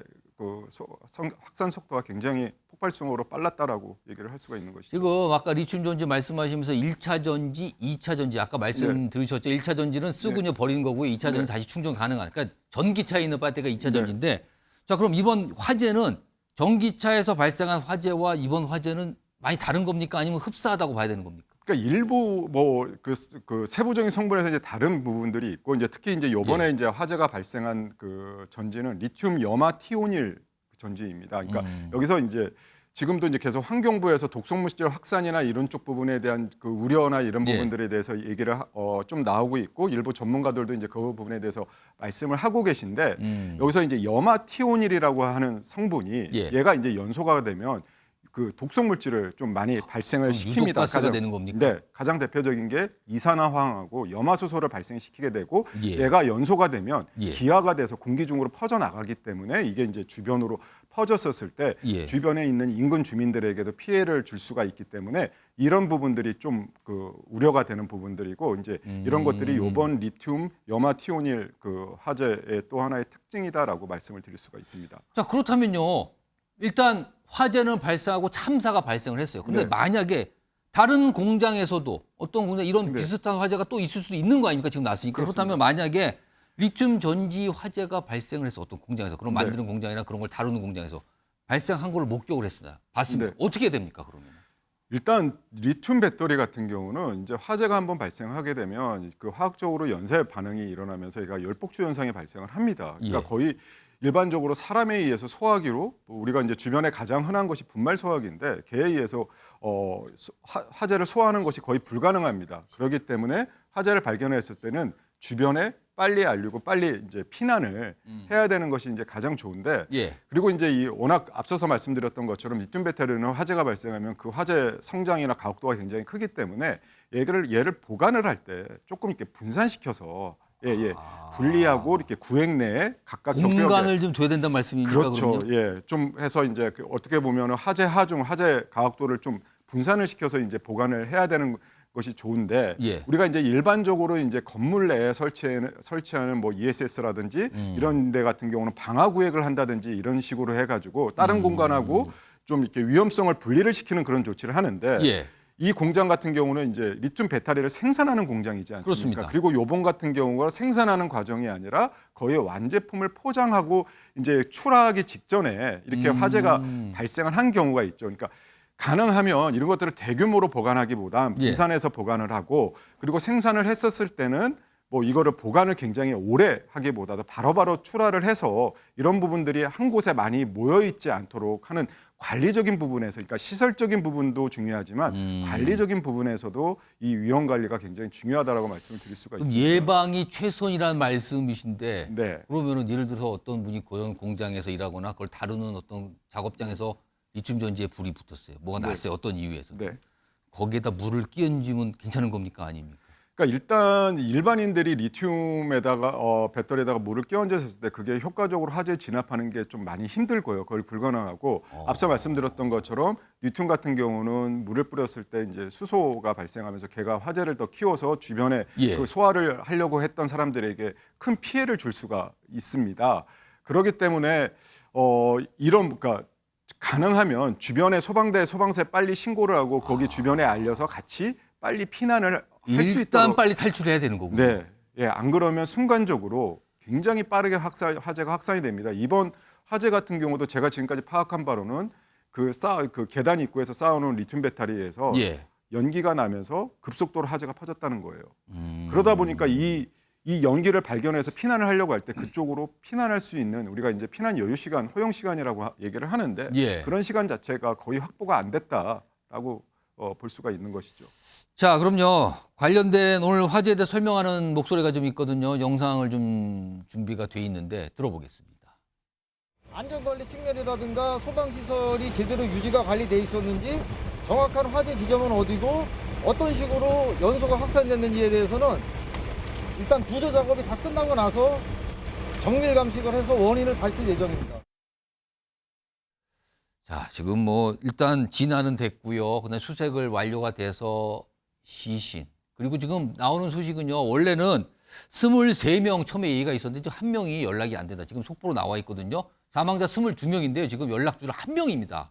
확산 속도가 굉장히 폭발성으로 빨랐다라고 얘기를 할 수가 있는 것이죠. 지금 아까 리튬 전지 말씀하시면서 1차 전지, 2차 전지 아까 말씀 들으셨죠. 1차 전지는 쓰고 그냥 버리는 거고요. 2차 전지는 다시 충전 가능한. 그러니까 전기차에 있는 배터리가 2차 전지인데 자 그럼 이번 화재는 전기차에서 발생한 화재와 이번 화재는 많이 다른 겁니까? 아니면 흡사하다고 봐야 되는 겁니까? 그러니까 일부 뭐 그 세부적인 성분에서 이제 다른 부분들이 있고 이제 특히 이제 요번에 이제 화재가 발생한 그 전지는 리튬 염화티오닐 전지입니다. 그러니까 여기서 이제 지금도 이제 계속 환경부에서 독성물질 확산이나 이런 쪽 부분에 대한 그 우려나 이런 부분들에 대해서 얘기를 좀 나오고 있고 일부 전문가들도 이제 그 부분에 대해서 말씀을 하고 계신데 여기서 이제 염화티오닐이라고 하는 성분이 얘가 이제 연소가 되면 그 독성 물질을 좀 많이 발생을 시킵니다. 유독가스가 되는 겁니까? 네, 가장 대표적인 게 이산화황하고 염화수소를 발생시키게 되고 얘가 연소가 되면 기화가 돼서 공기 중으로 퍼져 나가기 때문에 이게 이제 주변으로 퍼졌었을 때 주변에 있는 인근 주민들에게도 피해를 줄 수가 있기 때문에 이런 부분들이 좀 그 우려가 되는 부분들이고 이제 이런 것들이 이번 리튬 염화티오닐 그 화재의 또 하나의 특징이다라고 말씀을 드릴 수가 있습니다. 자 그렇다면요. 일단 화재는 발생하고 참사가 발생을 했어요. 그런데 네. 만약에 다른 공장에서도 어떤 공장 이런 네. 비슷한 화재가 또 있을 수 있는 거 아닙니까? 지금 났으니까. 그렇습니다. 그렇다면 만약에 리튬 전지 화재가 발생을 해서 어떤 공장에서 그런 네. 만드는 공장이나 그런 걸 다루는 공장에서 발생한 걸 목격을 했습니다. 봤습니다. 네. 어떻게 됩니까, 그러면? 일단 리튬 배터리 같은 경우는 이제 화재가 한번 발생하게 되면 그 화학적으로 연쇄 반응이 일어나면서 얘가 열폭주 현상이 발생을 합니다. 그러니까 예. 거의 일반적으로 사람에 의해서 소화기로 우리가 이제 주변에 가장 흔한 것이 분말 소화기인데 개에 의해서 화재를 소화하는 것이 거의 불가능합니다. 그렇기 때문에 화재를 발견했을 때는 주변에 빨리 알리고 빨리 이제 피난을 해야 되는 것이 이제 가장 좋은데 예. 그리고 이제 이 워낙 앞서서 말씀드렸던 것처럼 리튬 배터리는 화재가 발생하면 그 화재 성장이나 가혹도가 굉장히 크기 때문에 얘를 보관을 할 때 조금 이렇게 분산시켜서 분리하고 이렇게 구획 내에 각각 공간을 좀 둬야 된다는 말씀입니까? 그렇죠. 그럼요? 예, 좀 해서 이제 어떻게 보면 화재 하중 화재 가혹도를 좀 분산을 시켜서 이제 보관을 해야 되는 것이 좋은데 예. 우리가 이제 일반적으로 이제 건물 내에 설치하는 뭐 ESS라든지 이런 데 같은 경우는 방화 구획을 한다든지 이런 식으로 해가지고 다른 공간하고 좀 이렇게 위험성을 분리를 시키는 그런 조치를 하는데 예. 이 공장 같은 경우는 이제 리튬 배터리를 생산하는 공장이지 않습니까? 그렇습니다. 그리고 요번 같은 경우가 생산하는 과정이 아니라 거의 완제품을 포장하고 이제 출하하기 직전에 이렇게 화재가 발생을 한 경우가 있죠. 그러니까 가능하면 이런 것들을 대규모로 보관하기보다 예. 분산해서 보관을 하고 그리고 생산을 했었을 때는 뭐 이거를 보관을 굉장히 오래 하기보다도 바로바로 출하를 해서 이런 부분들이 한 곳에 많이 모여 있지 않도록 하는 관리적인 부분에서 그러니까 시설적인 부분도 중요하지만 관리적인 부분에서도 이 위험 관리가 굉장히 중요하다라고 말씀을 드릴 수가 그럼 있습니다. 예방이 최선이라는 말씀이신데 네. 그러면은 예를 들어서 어떤 분이 그런 공장에서 일하거나 그걸 다루는 어떤 작업장에서 리튬 전지에 불이 붙었어요. 뭐가 네. 났어요. 어떤 이유에서. 네. 거기에다 물을 끼얹으면 괜찮은 겁니까? 아닙니까? 그러니까 일단 일반인들이 리튬에다가 배터리에다가 물을 끼얹었을 때 그게 효과적으로 화재에 진압하는 게 좀 많이 힘들고요. 거의 불가능하고 앞서 말씀드렸던 것처럼 리튬 같은 경우는 물을 뿌렸을 때 이제 수소가 발생하면서 걔가 화재를 더 키워서 주변에 예. 그 소화를 하려고 했던 사람들에게 큰 피해를 줄 수가 있습니다. 그렇기 때문에 이런 그러니까 가능하면 주변에 소방대, 소방서에 빨리 신고를 하고 거기 주변에 알려서 같이 빨리 피난을 할 수 일단 있도록 빨리 탈출해야 되는 거군요. 네, 예, 안 그러면 순간적으로 굉장히 빠르게 화재가 확산이 됩니다. 이번 화재 같은 경우도 제가 지금까지 파악한 바로는 그 계단 입구에서 쌓아놓은 리튬 배터리에서 예. 연기가 나면서 급속도로 화재가 퍼졌다는 거예요. 그러다 보니까 이 연기를 발견해서 피난을 하려고 할 때 그쪽으로 피난할 수 있는 우리가 이제 피난 여유 시간, 허용 시간이라고 얘기를 하는데 예. 그런 시간 자체가 거의 확보가 안 됐다라고 볼 수가 있는 것이죠. 자, 그럼요. 관련된 오늘 화재에 대해 설명하는 목소리가 좀 있거든요. 영상을 좀 준비가 돼 있는데 들어보겠습니다. 안전관리 측면이라든가 소방시설이 제대로 유지가 관리돼 있었는지 정확한 화재 지점은 어디고 어떤 식으로 연소가 확산됐는지에 대해서는 일단 구조 작업이 다 끝나고 나서 정밀 감식을 해서 원인을 밝힐 예정입니다. 자, 지금 뭐 일단 진화는 됐고요. 그다음에 수색을 완료가 돼서 시신. 그리고 지금 나오는 소식은요. 원래는 23명 처음에 얘기가 있었는데 지금 1명이 연락이 안 된다. 지금 속보로 나와 있거든요. 사망자 22명인데요. 지금 연락주는 1명입니다.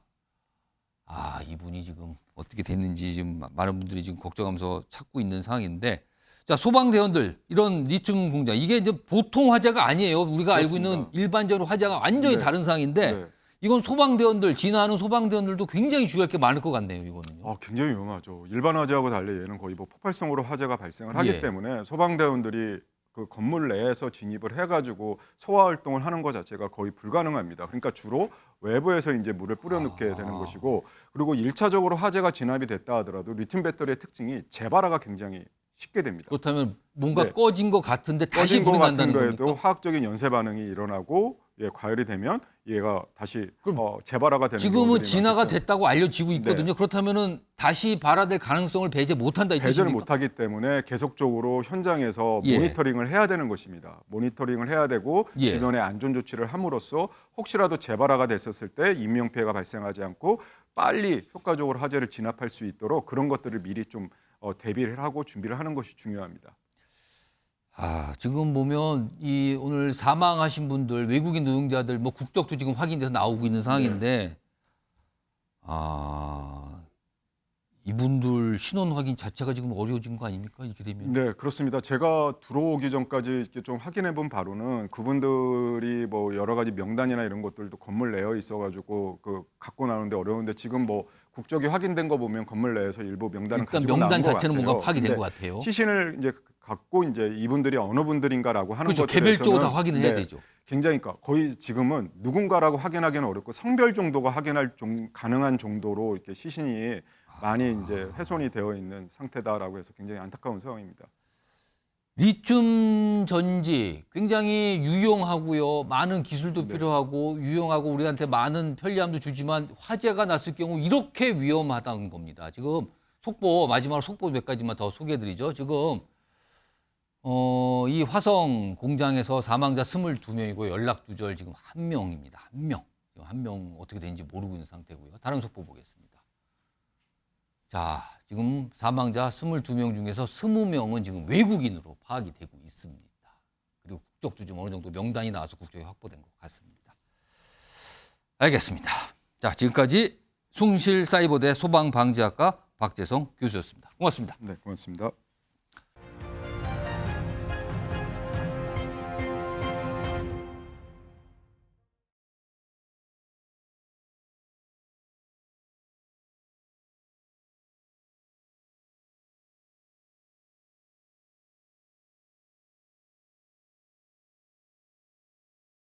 아, 이분이 지금 어떻게 됐는지 지금 많은 분들이 지금 걱정하면서 찾고 있는 상황인데 자, 소방대원들 이런 리튬 공장 이게 이제 보통 화재가 아니에요. 우리가 알고 있는 일반적으로 화재가 완전히 네. 다른 상황인데 네. 이건 소방대원들 진화하는 소방대원들도 굉장히 주의할 게 많을 것 같네요. 이거는요. 굉장히 위험하죠. 일반 화재하고 달리 얘는 거의 뭐 폭발성으로 화재가 발생을 하기 예. 때문에 소방대원들이 그 건물 내에서 진입을 해가지고 소화 활동을 하는 것 자체가 거의 불가능합니다. 그러니까 주로 외부에서 이제 물을 뿌려넣게 되는 것이고 그리고 1차적으로 화재가 진압이 됐다 하더라도 리튬 배터리의 특징이 재발화가 굉장히 쉽게 됩니다. 그렇다면 뭔가 네. 꺼진 것 같은데 다시 꺼진 것 불이 같은 난다는 거에도 겁니까? 화학적인 연쇄 반응이 일어나고 과열이 되면 얘가 다시 재발화가 되는 지금은 경우들이 진화가 많기 때문에 됐다고 알려지고 있거든요. 그렇다면은 다시 발화될 가능성을 배제 못한다 이 배제를 뜻입니까? 못하기 때문에 계속적으로 현장에서 예. 모니터링을 해야 되는 것입니다. 모니터링을 해야 되고 예. 주변에 안전 조치를 함으로써 혹시라도 재발화가 됐었을 때 인명피해가 발생하지 않고 빨리 효과적으로 화재를 진압할 수 있도록 그런 것들을 미리 좀 대비를 하고 준비를 하는 것이 중요합니다. 지금 보면 이 오늘 사망하신 분들, 외국인 노동자들 뭐 국적도 지금 확인돼서 나오고 있는 상황인데, 이분들 신원 확인 자체가 지금 어려워진 거 아닙니까? 이렇게 되면. 네, 그렇습니다. 제가 들어오기 전까지 이렇게 좀 확인해 본 바로는 그분들이 뭐 여러 가지 명단이나 이런 것들도 건물 내에 있어가지고 그 갖고 나오는데 어려운데 지금 뭐 국적이 확인된 거 보면 건물 내에서 일부 명단은 일단 가지고 명단 나온 것 자체는 같아요. 뭔가 파악이 된 근데 것 같아요. 시신을 이제 갖고 이제 이분들이 어느 분들인가라고 하는 그렇죠. 것에 개별적으로 대해서는 다 확인을 해야 되죠. 굉장히 거의 지금은 누군가라고 확인하기는 어렵고 성별 정도가 확인할 가능한 정도로 이렇게 시신이 많이 이제 훼손이 되어 있는 상태다라고 해서 굉장히 안타까운 상황입니다. 리튬 전지 굉장히 유용하고요. 많은 기술도 필요하고 유용하고 우리한테 많은 편리함도 주지만 화재가 났을 경우 이렇게 위험하다는 겁니다. 지금 마지막으로 속보 몇 가지만 더 소개해드리죠. 지금 이 화성 공장에서 사망자 22명이고 연락 두절 지금 1명입니다. 1명. 지금 1명 어떻게 되는지 모르고 있는 상태고요. 다른 속보 보겠습니다. 자, 지금 사망자 22명 중에서 20명은 지금 외국인으로 파악이 되고 있습니다. 그리고 국적도 좀 어느 정도 명단이 나와서 국적이 확보된 것 같습니다. 알겠습니다. 자, 지금까지 숭실사이버대 소방방지학과 박재성 교수였습니다. 고맙습니다. 네, 고맙습니다.